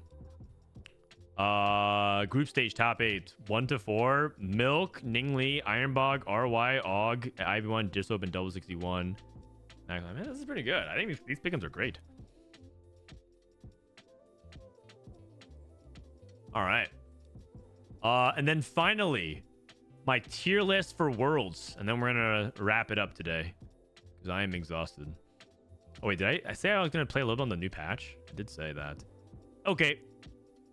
Group stage top 8, 1 to 4. Milk, Ningli, Ironbog, RY, Og, Ivy1, Disoap, and Double 61. Man, this is pretty good. I think these pickems are great. All right. And then finally, my tier list for Worlds. And then we're going to wrap it up today. Because I am exhausted. Oh, wait, did I say I was going to play a little on the new patch? I did say that. Okay.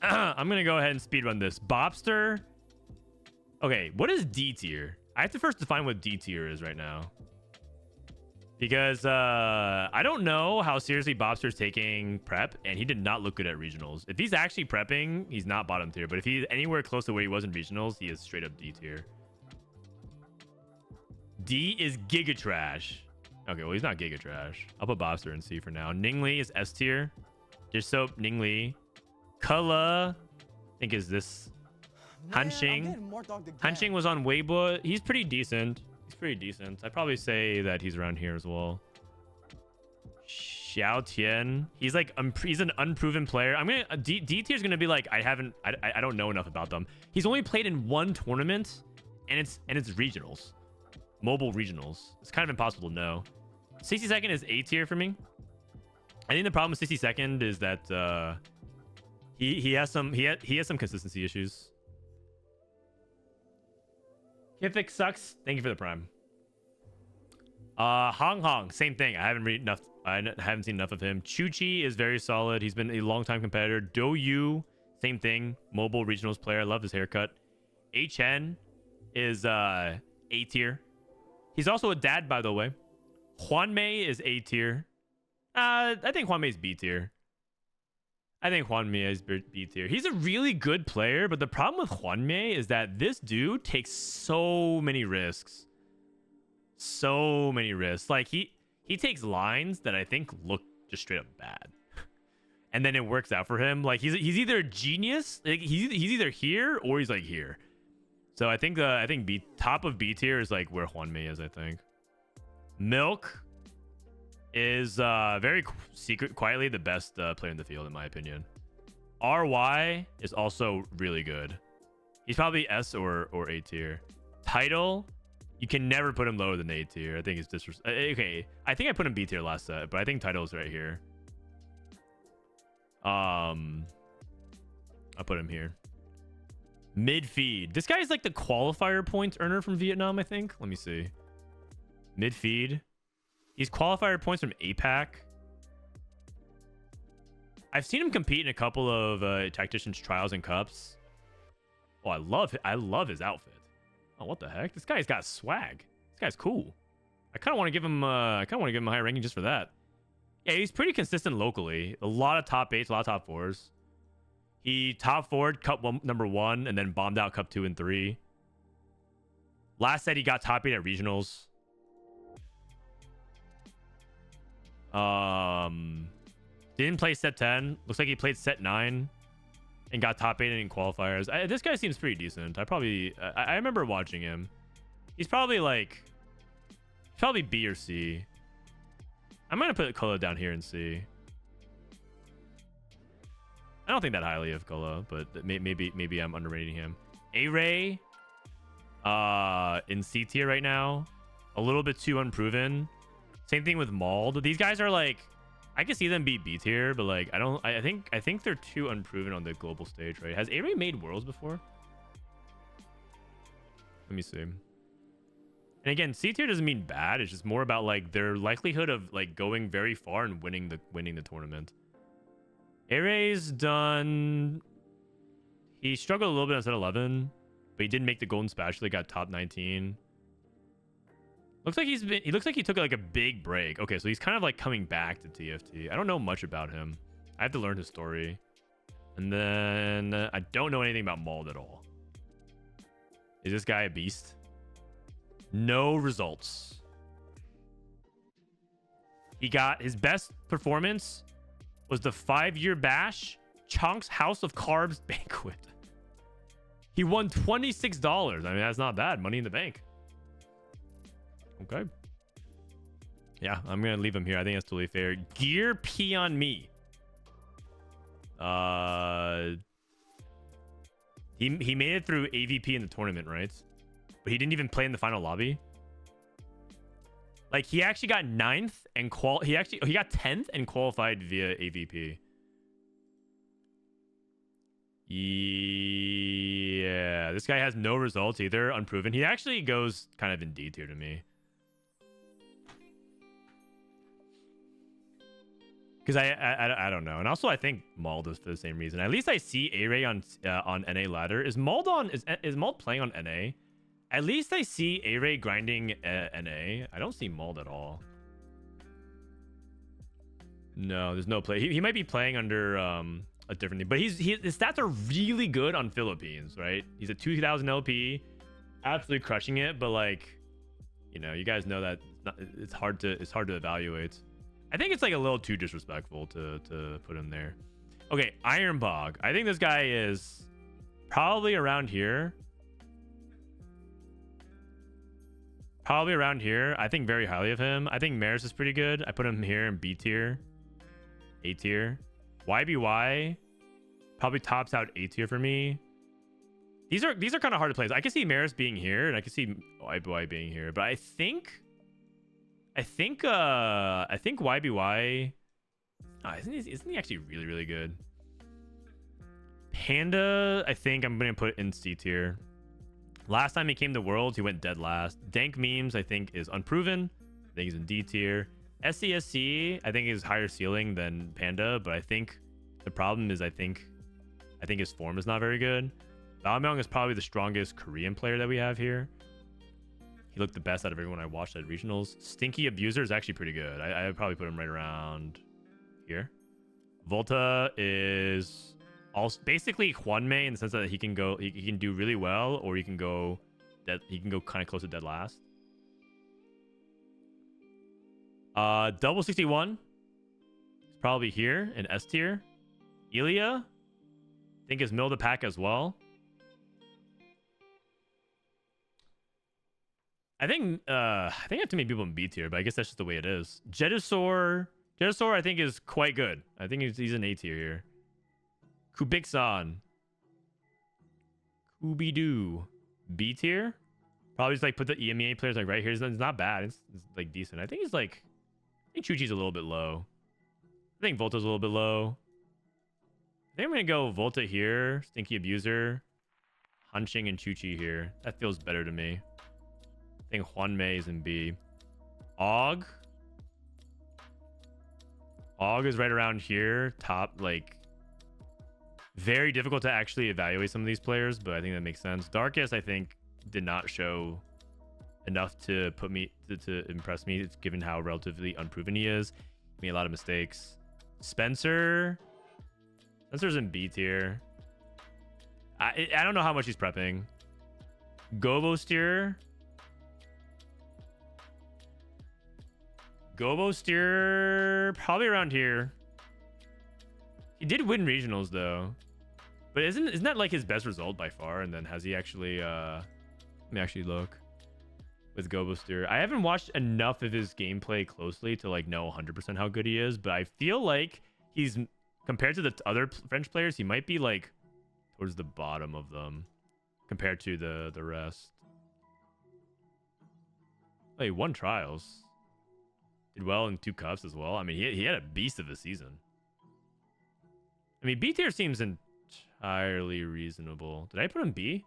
I'm going to go ahead and speedrun this. Bobster. Okay, what is D tier? I have to first define what D tier is right now. Because I don't know how seriously Bobster's taking prep, and he did not look good at regionals. If he's actually prepping, he's not bottom tier. But if he's anywhere close to where he was in regionals, he is straight up D tier. D is Giga Trash. Okay, well, he's not Giga Trash. I'll put Bobster in C for now. Ningli is S tier. Just Soap, Ningli. Kala, I think is this. Hanxing. Hanxing was on Weibo. He's pretty decent. I'd probably say that he's around here as well. Xiao Tian. He's like he's an unproven player. I'm gonna D tier is gonna be like I don't know enough about them. He's only played in one tournament, and it's regionals, mobile regionals. It's kind of impossible to know. 62nd is A tier for me. I think the problem with 62nd is that he has some consistency issues. Kifik sucks. Thank you for the prime. Hong, same thing. I haven't seen enough of him. Chuchi is very solid. He's been a long-time competitor. Do Yu, same thing. Mobile regionals player. I love his haircut. HN is A tier. He's also a dad, by the way. Huan Mei is A tier. I think Huan Mei is B tier. He's a really good player, but the problem with Huan Mei is that this dude takes so many risks. Like he takes lines that I think look just straight up bad, and then it works out for him. Like he's either a genius, like he's either here or he's like here. So I think top of B tier is like where Huan Mei is. I think Milk is quietly the best player in the field in my opinion. RY is also really good. He's probably S or A tier. Title, you can never put him lower than A tier. I think it's okay. I think I put him B tier last set, but I think Title's right here. I'll put him here. Mid feed. This guy's like the qualifier points earner from Vietnam, I think. Let me see. Mid feed. He's qualifier points from APAC. I've seen him compete in a couple of tacticians trials and cups. Oh, I love his outfit. Oh, what the heck? This guy's got swag. This guy's cool. I kind of want to give him a high ranking just for that. Yeah, he's pretty consistent locally. A lot of top 8s, a lot of top 4s. He top 4'd cup number 1 and then bombed out cup 2 and 3. Last set he got top 8 at regionals. Didn't play set 10. Looks like he played set 9 and got top 8 in qualifiers. This guy seems pretty decent. I remember watching him. He's probably B or C. I'm gonna put Kolo down here and C. I don't think that highly of Kolo, but maybe I'm underrating him. A-Ray in C tier right now. A little bit too unproven. Same thing with Mauled. These guys are like, I can see them be B tier, but like I think they're too unproven on the global stage, right? Has A-Ray made Worlds before? Let me see. And again, C tier doesn't mean bad. It's just more about like their likelihood of like going very far and winning the tournament. A-Ray's done. He struggled a little bit on set 11, but he didn't make the golden spatula. He got top 19. Looks like he looks like he took like a big break. Okay, so he's kind of like coming back to TFT. I don't know much about him. I have to learn his story. And then I don't know anything about Mauled at all. Is this guy a beast? No results. He got his best performance was the 5-year bash Chonk's House of Carbs banquet. He won $26. I mean, that's not bad. Money in the bank. Okay. Yeah, I'm gonna leave him here. I think that's totally fair. Gear P on me. He made it through AVP in the tournament, right? But he didn't even play in the final lobby. Like he actually got 9th and he got 10th and qualified via AVP. Yeah, this guy has no results either, unproven. He actually goes kind of in D tier to me. Because I don't know. And also I think Mauled is for the same reason. At least I see A-Ray on NA ladder. Is Mauled playing on NA? At least I see A-Ray grinding NA. I don't see Mauled at all. No, there's no play. He might be playing under a different thing. But his stats are really good on Philippines, right? He's a 2000 LP. Absolutely crushing it. But like, You know, you guys know that it's hard to evaluate. I think it's like a little too disrespectful to put him there. Okay, Iron Bog. I think this guy is probably around here. Probably around here. I think very highly of him. I think Maris is pretty good. I put him here in B tier, A tier. YBY probably tops out A tier for me. These are kind of hard to play. I can see Maris being here, and I can see YBY being here, but I think YBY. Oh, isn't he actually really, really good? Panda, I think I'm gonna put in C tier. Last time he came to Worlds, he went dead last. Dank Memes, I think, is unproven. I think he's in D tier. SCSC, I think is higher ceiling than Panda, but I think the problem is I think his form is not very good. Baomyong is probably the strongest Korean player that we have here. He looked the best out of everyone I watched at regionals. Stinky Abuser is actually pretty good. I would probably put him right around here. Volta is also basically Hwanmei in the sense that he can do really well, or he can go kind of close to dead last. Double 61 is probably here in S tier. Ilya, I think is middle of the pack as well. I think I have too many people in B tier, but I guess that's just the way it is. Jetasaur I think is quite good. I think he's in A tier here. Kubiksan. Kubidoo. B tier. Probably just like put the EMEA players like right here. It's not bad. It's like decent. I think Chuchi's a little bit low. I think Volta's a little bit low. I think I'm gonna go Volta here, Stinky Abuser, Hunching, and Chuchi here. That feels better to me. I think Hwanmei is in B. Og is right around here. Top, like, very difficult to actually evaluate some of these players, but I think that makes sense. Darkest, I think, did not show enough to put me to impress me, given how relatively unproven he is. He made a lot of mistakes. Spencer's in B tier. I don't know how much he's prepping. Gobo Steer probably around here. He did win regionals though, but isn't that like his best result by far? And then has he actually let me actually look with Gobo Steer. I haven't watched enough of his gameplay closely to like know 100% how good he is, but I feel like he's, compared to the other French players, he might be like towards the bottom of them compared to the rest. Oh, he won trials. Did well in 2 cups as well. I mean, he had a beast of a season. I mean, B tier seems entirely reasonable. Did I put him B?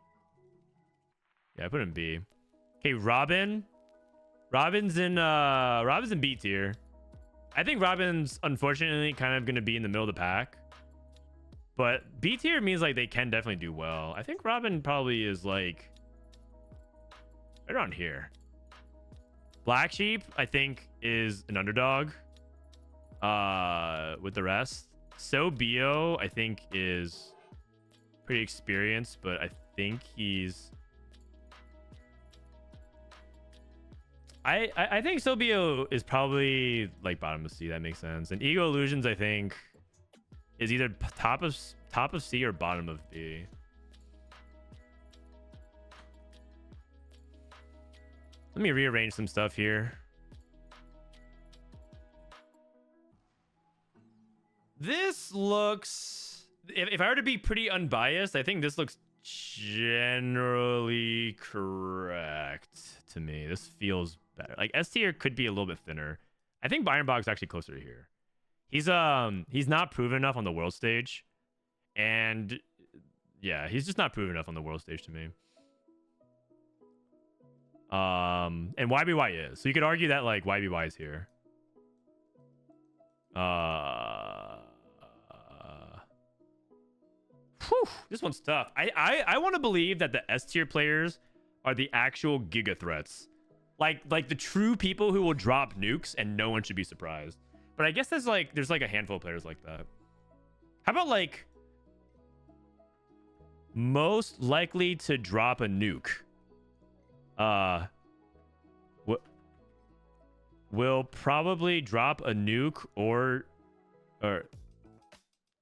Yeah, I put him B. Okay, Robin's in B tier. I think Robin's unfortunately kind of going to be in the middle of the pack. But B tier means like they can definitely do well. I think Robin probably is like right around here. Black Sheep, I think, is an underdog with the rest. So Bio, I think, is pretty experienced, but I think he's... I think Sobio is probably like bottom of C. That makes sense. And Ego Illusions, I think, is either top of C or bottom of B. Let me rearrange some stuff here. This looks, if I were to be pretty unbiased, I think this looks generally correct to me. This feels better. Like S tier could be a little bit thinner. I think Ironbog's actually closer to here. He's not proven enough on the world stage, and yeah, he's just not proven enough on the world stage to me. And YBY is, so you could argue that like YBY is here. This one's tough. I want to believe that the S tier players are the actual giga threats, like the true people who will drop nukes and no one should be surprised. But I guess there's like a handful of players like that. How about like most likely to drop a nuke? What will probably drop a nuke or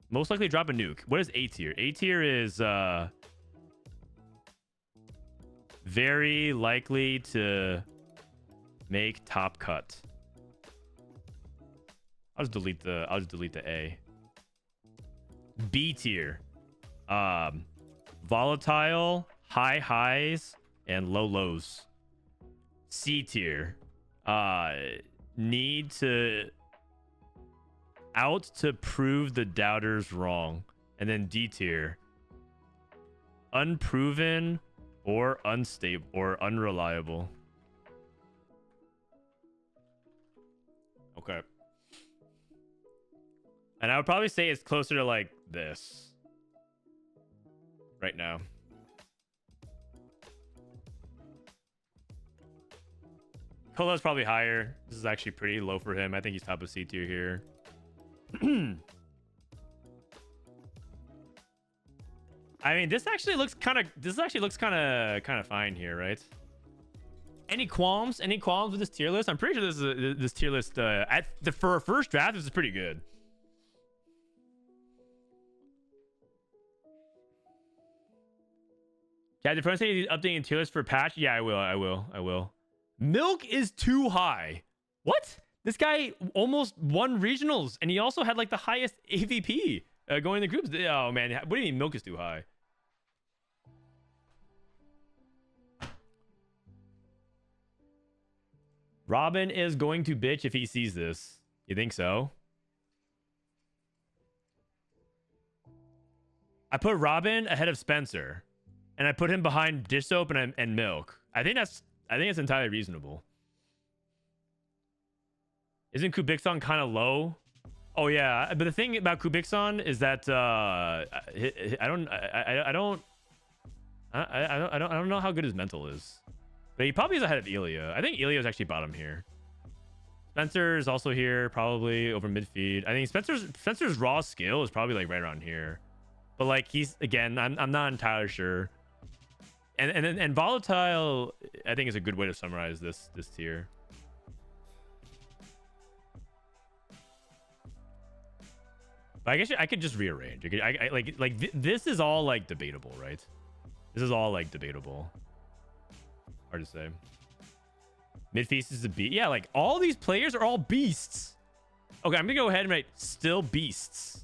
most likely drop a nuke. What is A tier? A tier is very likely to make top cut. I'll just delete the A. B tier. Volatile, high highs, and low lows. C tier. Need to out to prove the doubters wrong. And then D tier. Unproven or unstable or unreliable. Okay. And I would probably say it's closer to like this right now. Cola's probably higher. This is actually pretty low for him. I think he's top of C tier here. I mean, this actually looks kind of fine here, right? Any qualms? Any qualms with this tier list? I'm pretty sure this tier list for a first draft, this is pretty good. Yeah, the first thing is updating tier list for patch. Yeah, I will. Milk is too high. What? This guy almost won regionals, and he also had like the highest AVP going in the groups. Oh man, what do you mean Milk is too high? Robin is going to bitch if he sees this. You think so? I put Robin ahead of Spencer, and I put him behind Dish Soap and Milk. I think it's entirely reasonable. Isn't Kubikson kind of low? Oh yeah, but the thing about Kubikson is that I don't know how good his mental is. But he probably is ahead of Ilya. I think Ilya is actually bottom here. Spencer is also here, probably over mid feed. I think Spencer's raw skill is probably like right around here. But like he's again, I'm not entirely sure. And volatile, I think is a good way to summarize this tier. But I guess I could just rearrange. This is all like debatable, right? This is all like debatable. Hard to say. Midfeast is a beast. Yeah, like all these players are all beasts. Okay, I'm gonna go ahead and write still beasts.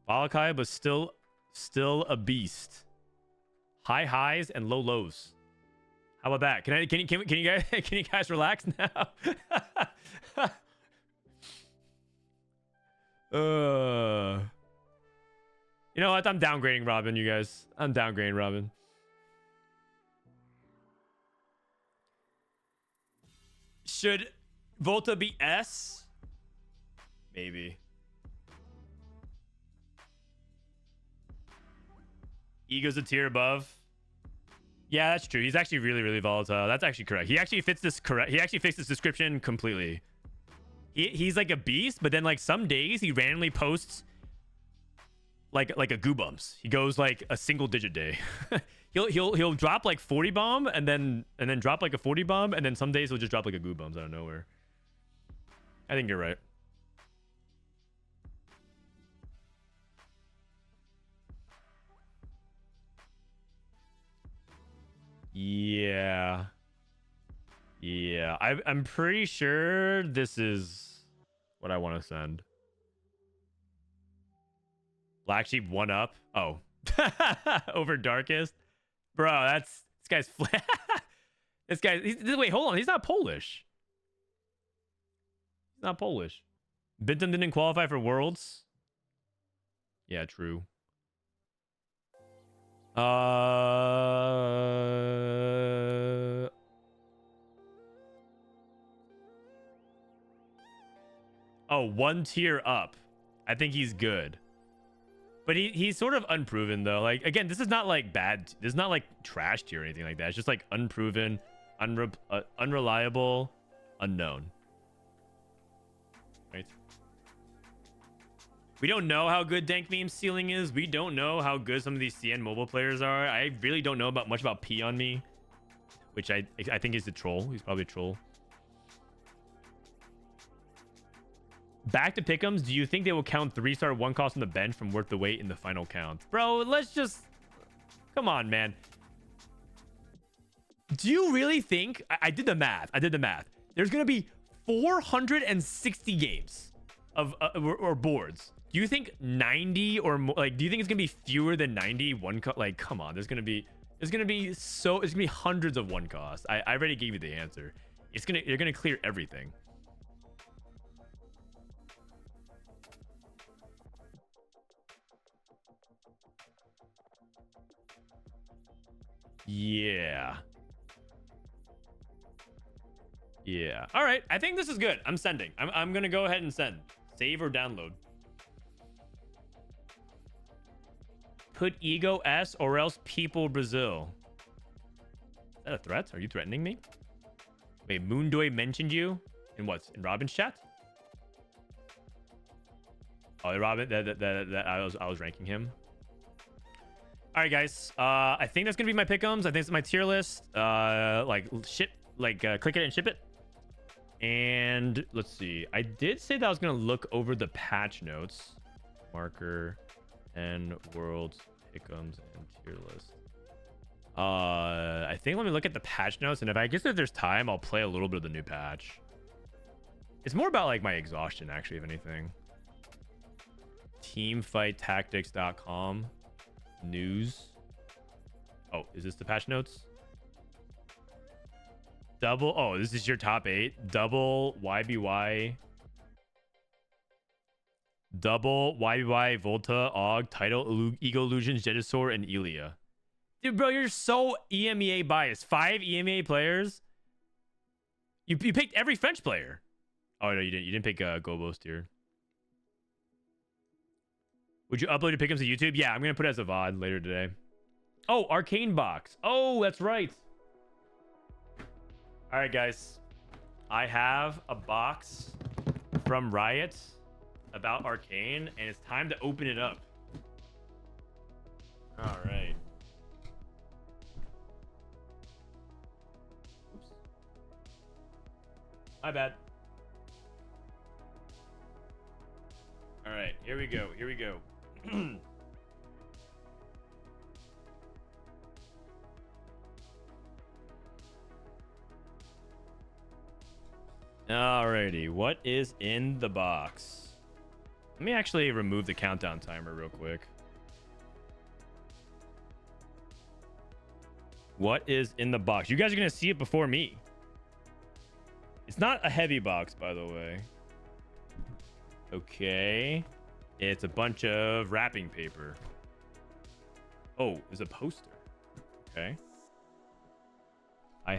Valakai, but still a beast. High highs and low lows. How about that? Can you guys relax now? You know what? I'm downgrading Robin, you guys. I'm downgrading Robin. Should Volta be S? Maybe. Ego's a tier above. Yeah, that's true. He's actually really volatile. That's actually correct. He actually fits this description completely. He's like a beast, but then like some days he randomly posts like a goobumps. He goes like a single digit day. he'll drop like 40 bomb and then drop like a 40 bomb, and then some days he'll just drop like a goobumps out of nowhere. I think you're right. Yeah. I'm pretty sure this is what I want to send. Black Sheep 1 up. Oh. Over Darkest. Bro, this guy's wait, hold on. He's not Polish. He's not Polish. Bintam didn't qualify for Worlds. Yeah, true. Oh, 1 tier up. I think he's good. But he's sort of unproven though. Like again, this is not like bad. This is not like trash tier or anything like that. It's just like unproven, unreliable, unknown. Right? We don't know how good Dank Meme's ceiling is. We don't know how good some of these CN mobile players are. I really don't know much about P on me. which I think is a troll. He's probably a troll. Back to Pickems. Do you think they will count 3-star 1 cost on the bench from worth the wait in the final count? Bro, let's just... Come on, man. Do you really think... I did the math. There's going to be 460 games of or boards. Do you think 90 or more... Like, do you think it's going to be fewer than 90 1 cost? Like, come on. There's going to be hundreds of 1 cost. I already gave you the answer. You're going to clear everything. Yeah. All right. I think this is good. I'm sending. I'm gonna go ahead and send. Save or download. Put ego S or else people Brazil. Is that a threat? Are you threatening me? Wait, Moondoy mentioned you in what? In Robin's chat? Oh, Robin. That I was ranking him. All right, guys. I think that's gonna be my Pickems. I think it's my tier list. Click it and ship it. And let's see. I did say that I was gonna look over the patch notes. Marker and world Pickems and tier list. I think let me look at the patch notes, and if there's time, I'll play a little bit of the new patch. It's more about like my exhaustion, actually, if anything. Teamfighttactics.com. News. Oh, is this the patch notes? This is your top 8. Double YBY, Volta, Og, Title, Ego Illusions, Jetasaur, and Elia. Dude, bro, you're so EMEA biased. 5 EMEA players. You picked every French player. Oh no, you didn't. You didn't pick Gobos here. Would you upload your Pickems to YouTube? Yeah, I'm gonna put it as a VOD later today. Oh, Arcane box. Oh, that's right. All right, guys. I have a box from Riot about Arcane, and it's time to open it up. All right. Oops. My bad. All right, here we go. Alrighty, what is in the box? Let me actually remove the countdown timer real quick. What is in the box? You guys are gonna see it before me. It's not a heavy box, by the way. Okay. It's a bunch of wrapping paper. Oh, there's a poster. Okay. I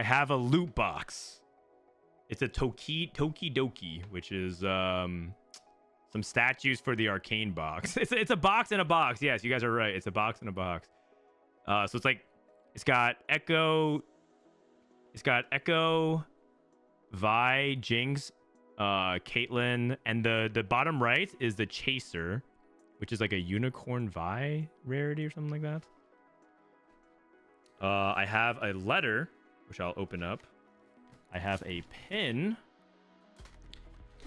have a loot box. It's a Toki Doki, which is some statues for the Arcane box. It's a box in a box. Yes, you guys are right. It's a box in a box. So it's got Echo, Vi, Jinx, Caitlyn, and the bottom right is the Chaser, which is like a unicorn Vi rarity or something like that. I have a letter, which I'll open up. I have a pin,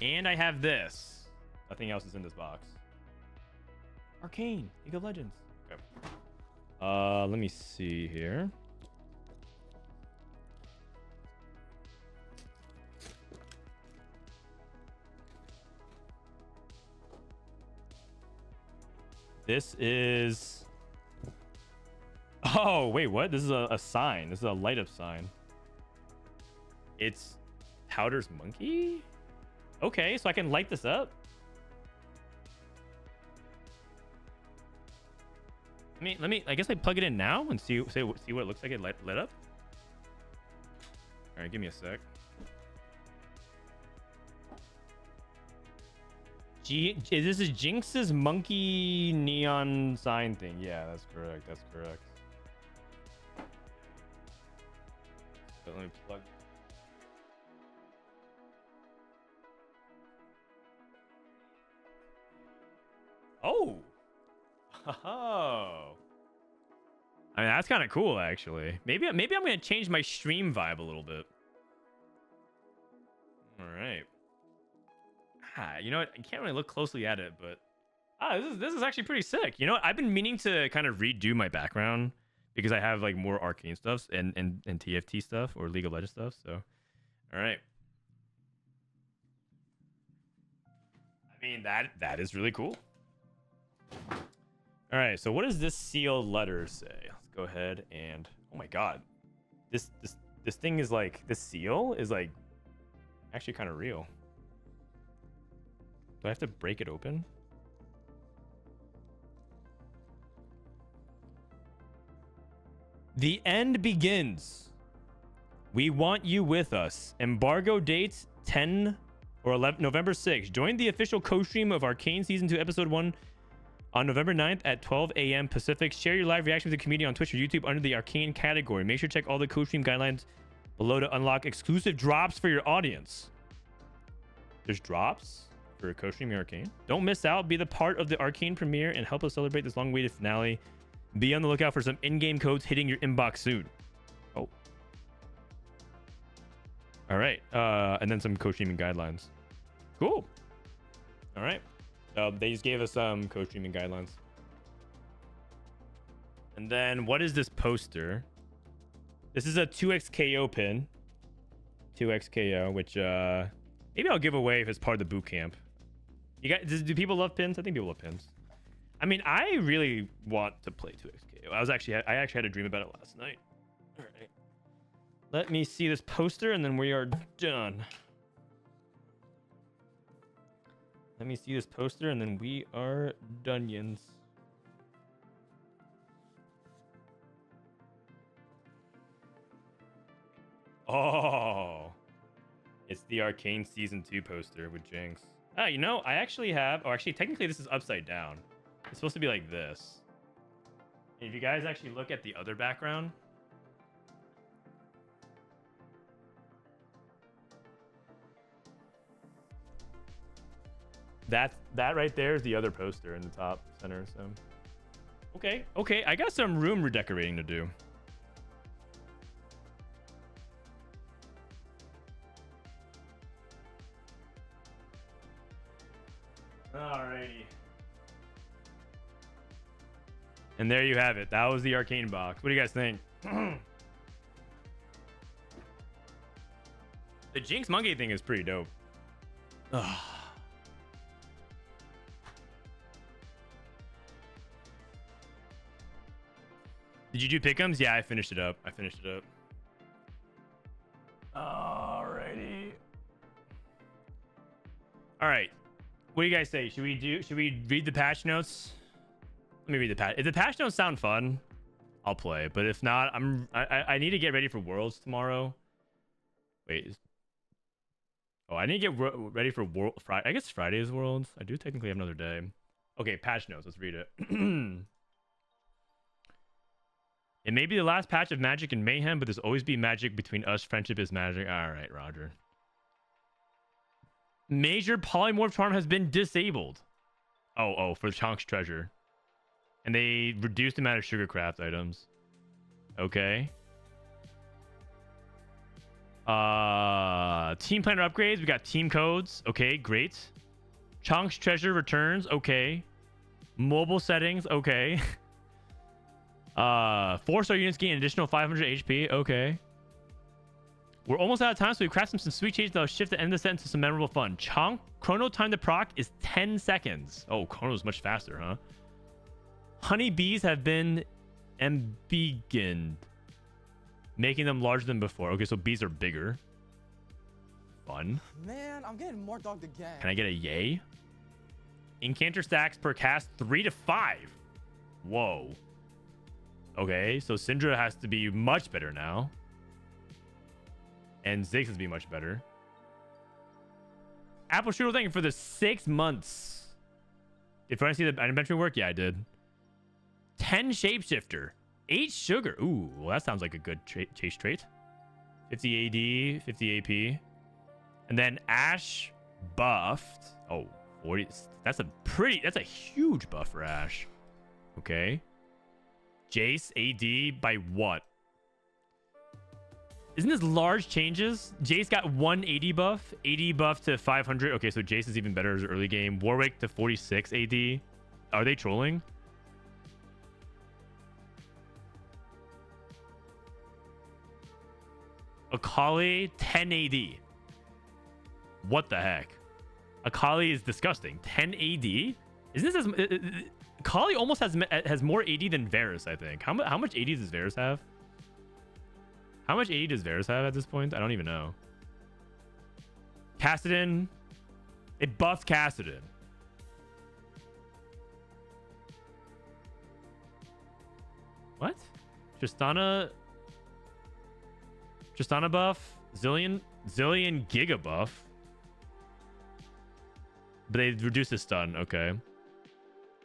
and I have this. Nothing else is in this box. Arcane, League of Legends. Okay. Let me see here. This is... Oh, wait, what? This is a sign. This is a light up sign. It's Powder's monkey? Okay, so I can light this up. Let me I guess I plug it in now and see what it looks like it lit up. All right, give me a sec. This is Jinx's monkey neon sign thing. Yeah, that's correct. That's correct. So let me plug. Oh. Oh. I mean, that's kind of cool, actually. Maybe I'm gonna change my stream vibe a little bit. All right. You know what? I can't really look closely at it, but this is actually pretty sick. You know what? I've been meaning to kind of redo my background because I have like more arcane stuff and TFT stuff or League of Legends stuff. So, all right. I mean, that is really cool. All right, so what does this sealed letter say? Let's go ahead and oh my god, this thing is like, this seal is like actually kind of real. Do I have to break it open? The end begins. We want you with us. Embargo dates 10 or 11 November 6th. Join the official co-stream of Arcane Season 2 Episode 1 on November 9th at 12 a.m. Pacific. Share your live reaction with the community on Twitch or YouTube under the Arcane category. Make sure to check all the co-stream guidelines below to unlock exclusive drops for your audience. There's drops for co-streaming Arcane. Don't miss out. Be the part of the Arcane premiere and help us celebrate this long-awaited finale. Be on the lookout for some in-game codes hitting your inbox soon. Oh. All right. And then some co-streaming guidelines. Cool. All right. They just gave us some co-streaming guidelines. And then what is this poster? This is a 2x KO pin. 2x KO, which maybe I'll give away if it's part of the boot camp. You guys, do people love pins? I think people love pins. I mean, I really want to play 2x KO. I actually had a dream about it last night. All right. Let me see this poster and then we are done. Let me see this poster and then we are dunions. Oh, it's the Arcane Season 2 poster with Jinx. Ah, you know, I actually have, or actually technically this is upside down. It's supposed to be like this. And if you guys actually look at the other background, that right there is the other poster in the top center. So okay, I got some room redecorating to do. Alrighty. And there you have it. That was the Arcane box. What do you guys think? The Jinx Monkey thing is pretty dope. Ugh. Did you do Pickems? Yeah, I finished it up. Alrighty. All right. What do you guys say? Should we read the patch notes? Let me read the patch. If the patch notes sound fun, I'll play. But if not, I need to get ready for Worlds tomorrow. Wait. Oh, I need to get ready for Friday. I guess Friday is Worlds. I do technically have another day. Okay, patch notes. Let's read it. It may be the last patch of Magic and Mayhem, but there's always be magic between us. Friendship is magic. All right, Roger. Major polymorph charm has been disabled. Oh, for Chonk's treasure. And they reduced the amount of sugar craft items. Okay. Team planner upgrades. We got team codes. Okay, great. Chonk's treasure returns. Okay. Mobile settings. Okay. 4-star units gain an additional 500 HP. Okay. We're almost out of time, so we've crafted some sweet changes that'll shift the end of the set into some memorable fun. Chonk chrono time to proc is 10 seconds. Oh, chrono's much faster, huh? Honey bees have been embiggened, making them larger than before. Okay, so bees are bigger. Fun. Man, I'm getting more dogged again. Can I get a yay? Incanter stacks per cast 3 to 5. Whoa. Okay, so Syndra has to be much better now. And Ziggs has to be much better. Apple Strudel, thank you for the 6 months. Did Frodan see the inventory work? Yeah, I did. 10 Shapeshifter. 8 Sugar. Ooh, well, that sounds like a good chase trait. 50 AD, 50 AP. And then Ash buffed. Oh, 40. That's a huge buff for Ash. Okay. Jace AD by what? Isn't this large changes? Jace got 180 buff, 80 buff to 500. Okay, so Jace is even better as an early game. Warwick to 46 AD. Are they trolling? Akali 10 AD. What the heck? Akali is disgusting. 10 AD? Isn't this as... Akali almost has more AD than Varus, I think. How much AD does Varus have? How much AD does Varus have at this point? I don't even know. Kassadin. It buffed Kassadin. What? Tristana buff. Zillion Giga buff. But they reduced his stun. Okay.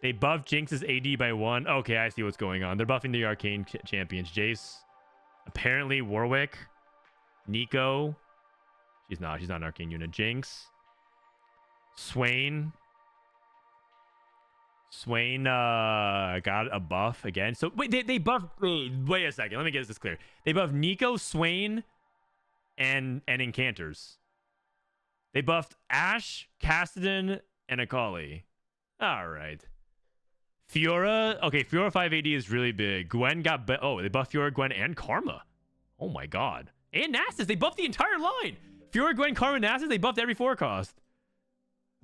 They buffed Jinx's AD by 1. Okay, I see what's going on. They're buffing the Arcane champions. Jace. Apparently Warwick. Nico. She's not an Arcane unit. Jinx. Swain got a buff again. So wait, they buffed... Wait a second. Let me get this clear. They buffed Nico, Swain, and Encanters. They buffed Ashe, Kassadin, and Akali. All right. Fiora. Okay, Fiora 580 is really big. Gwen got... Oh, they buffed Fiora, Gwen, and Karma. Oh my god. And Nasus. They buffed the entire line. Fiora, Gwen, Karma, Nasus. They buffed every 4 cost.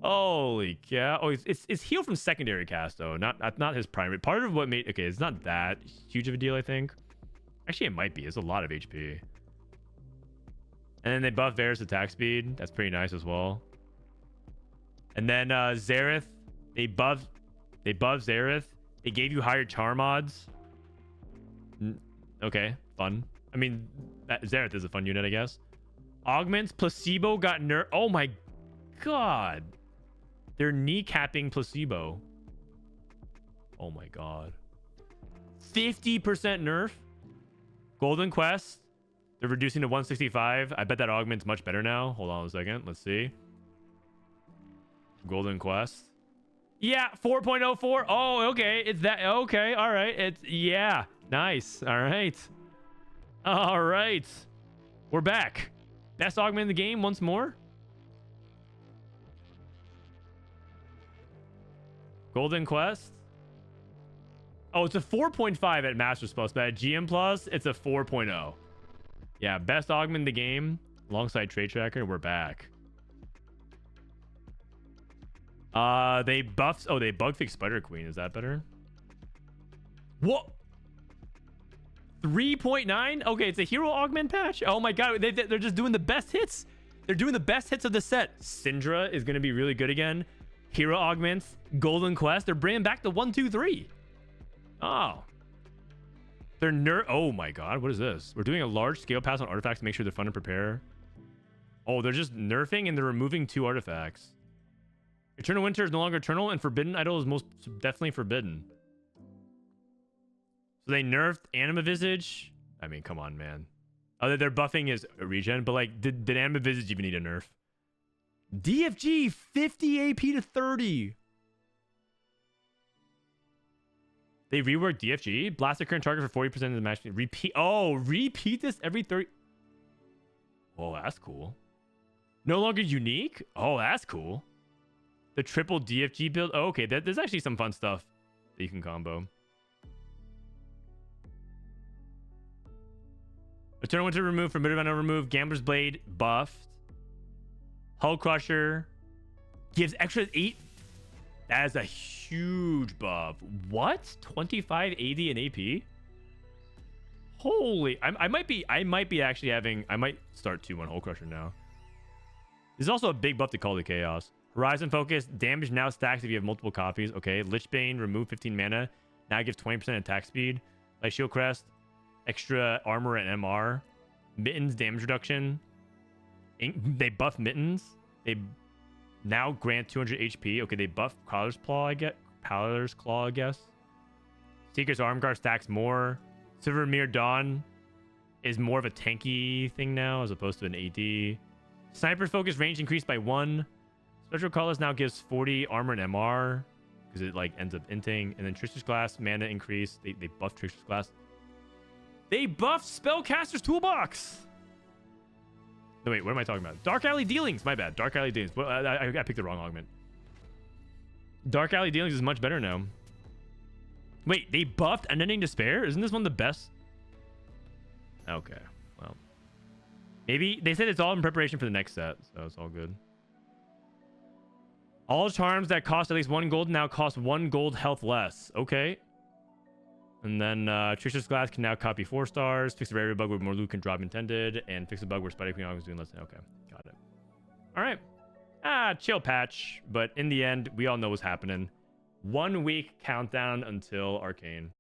Holy cow. Oh, it's heal from secondary cast, though. Not his primary. Part of what made... Okay, it's not that huge of a deal, I think. Actually, it might be. It's a lot of HP. And then they buff Varus attack speed. That's pretty nice as well. And then Xerath. They buff Xerath. They gave you higher charm odds. Okay, fun. I mean, Xerath is a fun unit, I guess. Augments. Placebo got nerfed. Oh my god. They're kneecapping Placebo. Oh my god. 50% nerf. Golden Quest. They're reducing to 165. I bet that augment's much better now. Hold on a second. Let's see. Golden Quest. Yeah, 4.04. Oh, okay. It's that. Okay. All right. It's... Yeah. Nice. All right. All right. We're back. Best augment in the game once more. Golden Quest. Oh, it's a 4.5 at Masters Plus, but at GM Plus, it's a 4.0. Yeah, best augment in the game alongside Trade Tracker. We're back. They buffed... Oh, they bug fixed Spider Queen. Is that better? What? 3.9? Okay, it's a hero augment patch. Oh my god, they're just doing the best hits. They're doing the best hits of the set. Syndra is going to be really good again. Hero augments. Golden Quest. They're bringing back the 1, 2, 3. Oh. They're oh my god, what is this? We're doing a large scale pass on artifacts to make sure they're fun to prepare. Oh, they're just nerfing and they're removing 2 artifacts. Eternal Winter is no longer eternal, and Forbidden Idol is most definitely forbidden. So they nerfed Anima Visage. I mean, come on, man. Oh, their buffing is a regen, but like, did Anima Visage even need a nerf? DFG 50 AP to 30. They reworked DFG. Blast the current target for 40% of the match. Repeat. Oh, repeat this every 30. Oh, that's cool. No longer unique. Oh, that's cool. The triple DFG build. Oh, okay, there's actually some fun stuff that you can combo. Eternal Winter removed. Forbidden Venom removed. Gambler's Blade buffed. Hull Crusher gives extra 8. That is a huge buff. What? 25 AD and AP? Holy! I might be actually having... I might start 2-1 Hull Crusher now. There's also a big buff to Call the Chaos. Horizon Focus. Damage now stacks if you have multiple copies. Okay. Lichbane. Remove 15 mana. Now it gives 20% attack speed. Light Shield Crest. Extra armor and MR. Mittens. Damage reduction. They buff Mittens. They now grant 200 HP. Okay, they buff Prowler's Claw, I guess. Seeker's Armguard stacks more. Silvermere Dawn is more of a tanky thing now as opposed to an AD. Sniper Focus range increased by 1. Special Colors now gives 40 armor and MR. because it like ends up inting. And then Trickster's Glass, mana increase. They buffed Trickster's Glass. They buffed Spellcaster's Toolbox. No, wait, what am I talking about? Dark Alley Dealings. My bad. Dark Alley Dealings. Well, I picked the wrong augment. Dark Alley Dealings is much better now. Wait, they buffed Unending Despair? Isn't this one of the best? Okay, well. Maybe they said it's all in preparation for the next set, so it's all good. All charms that cost at least 1 gold now cost 1 gold health less. Okay. And then Trickster's Glass can now copy 4 stars. Fix the rarity bug where more loot can drop intended. And fix the bug where Spider Queen is doing less than... Okay, got it. All right. Chill patch. But in the end, we all know what's happening. 1 week countdown until Arcane.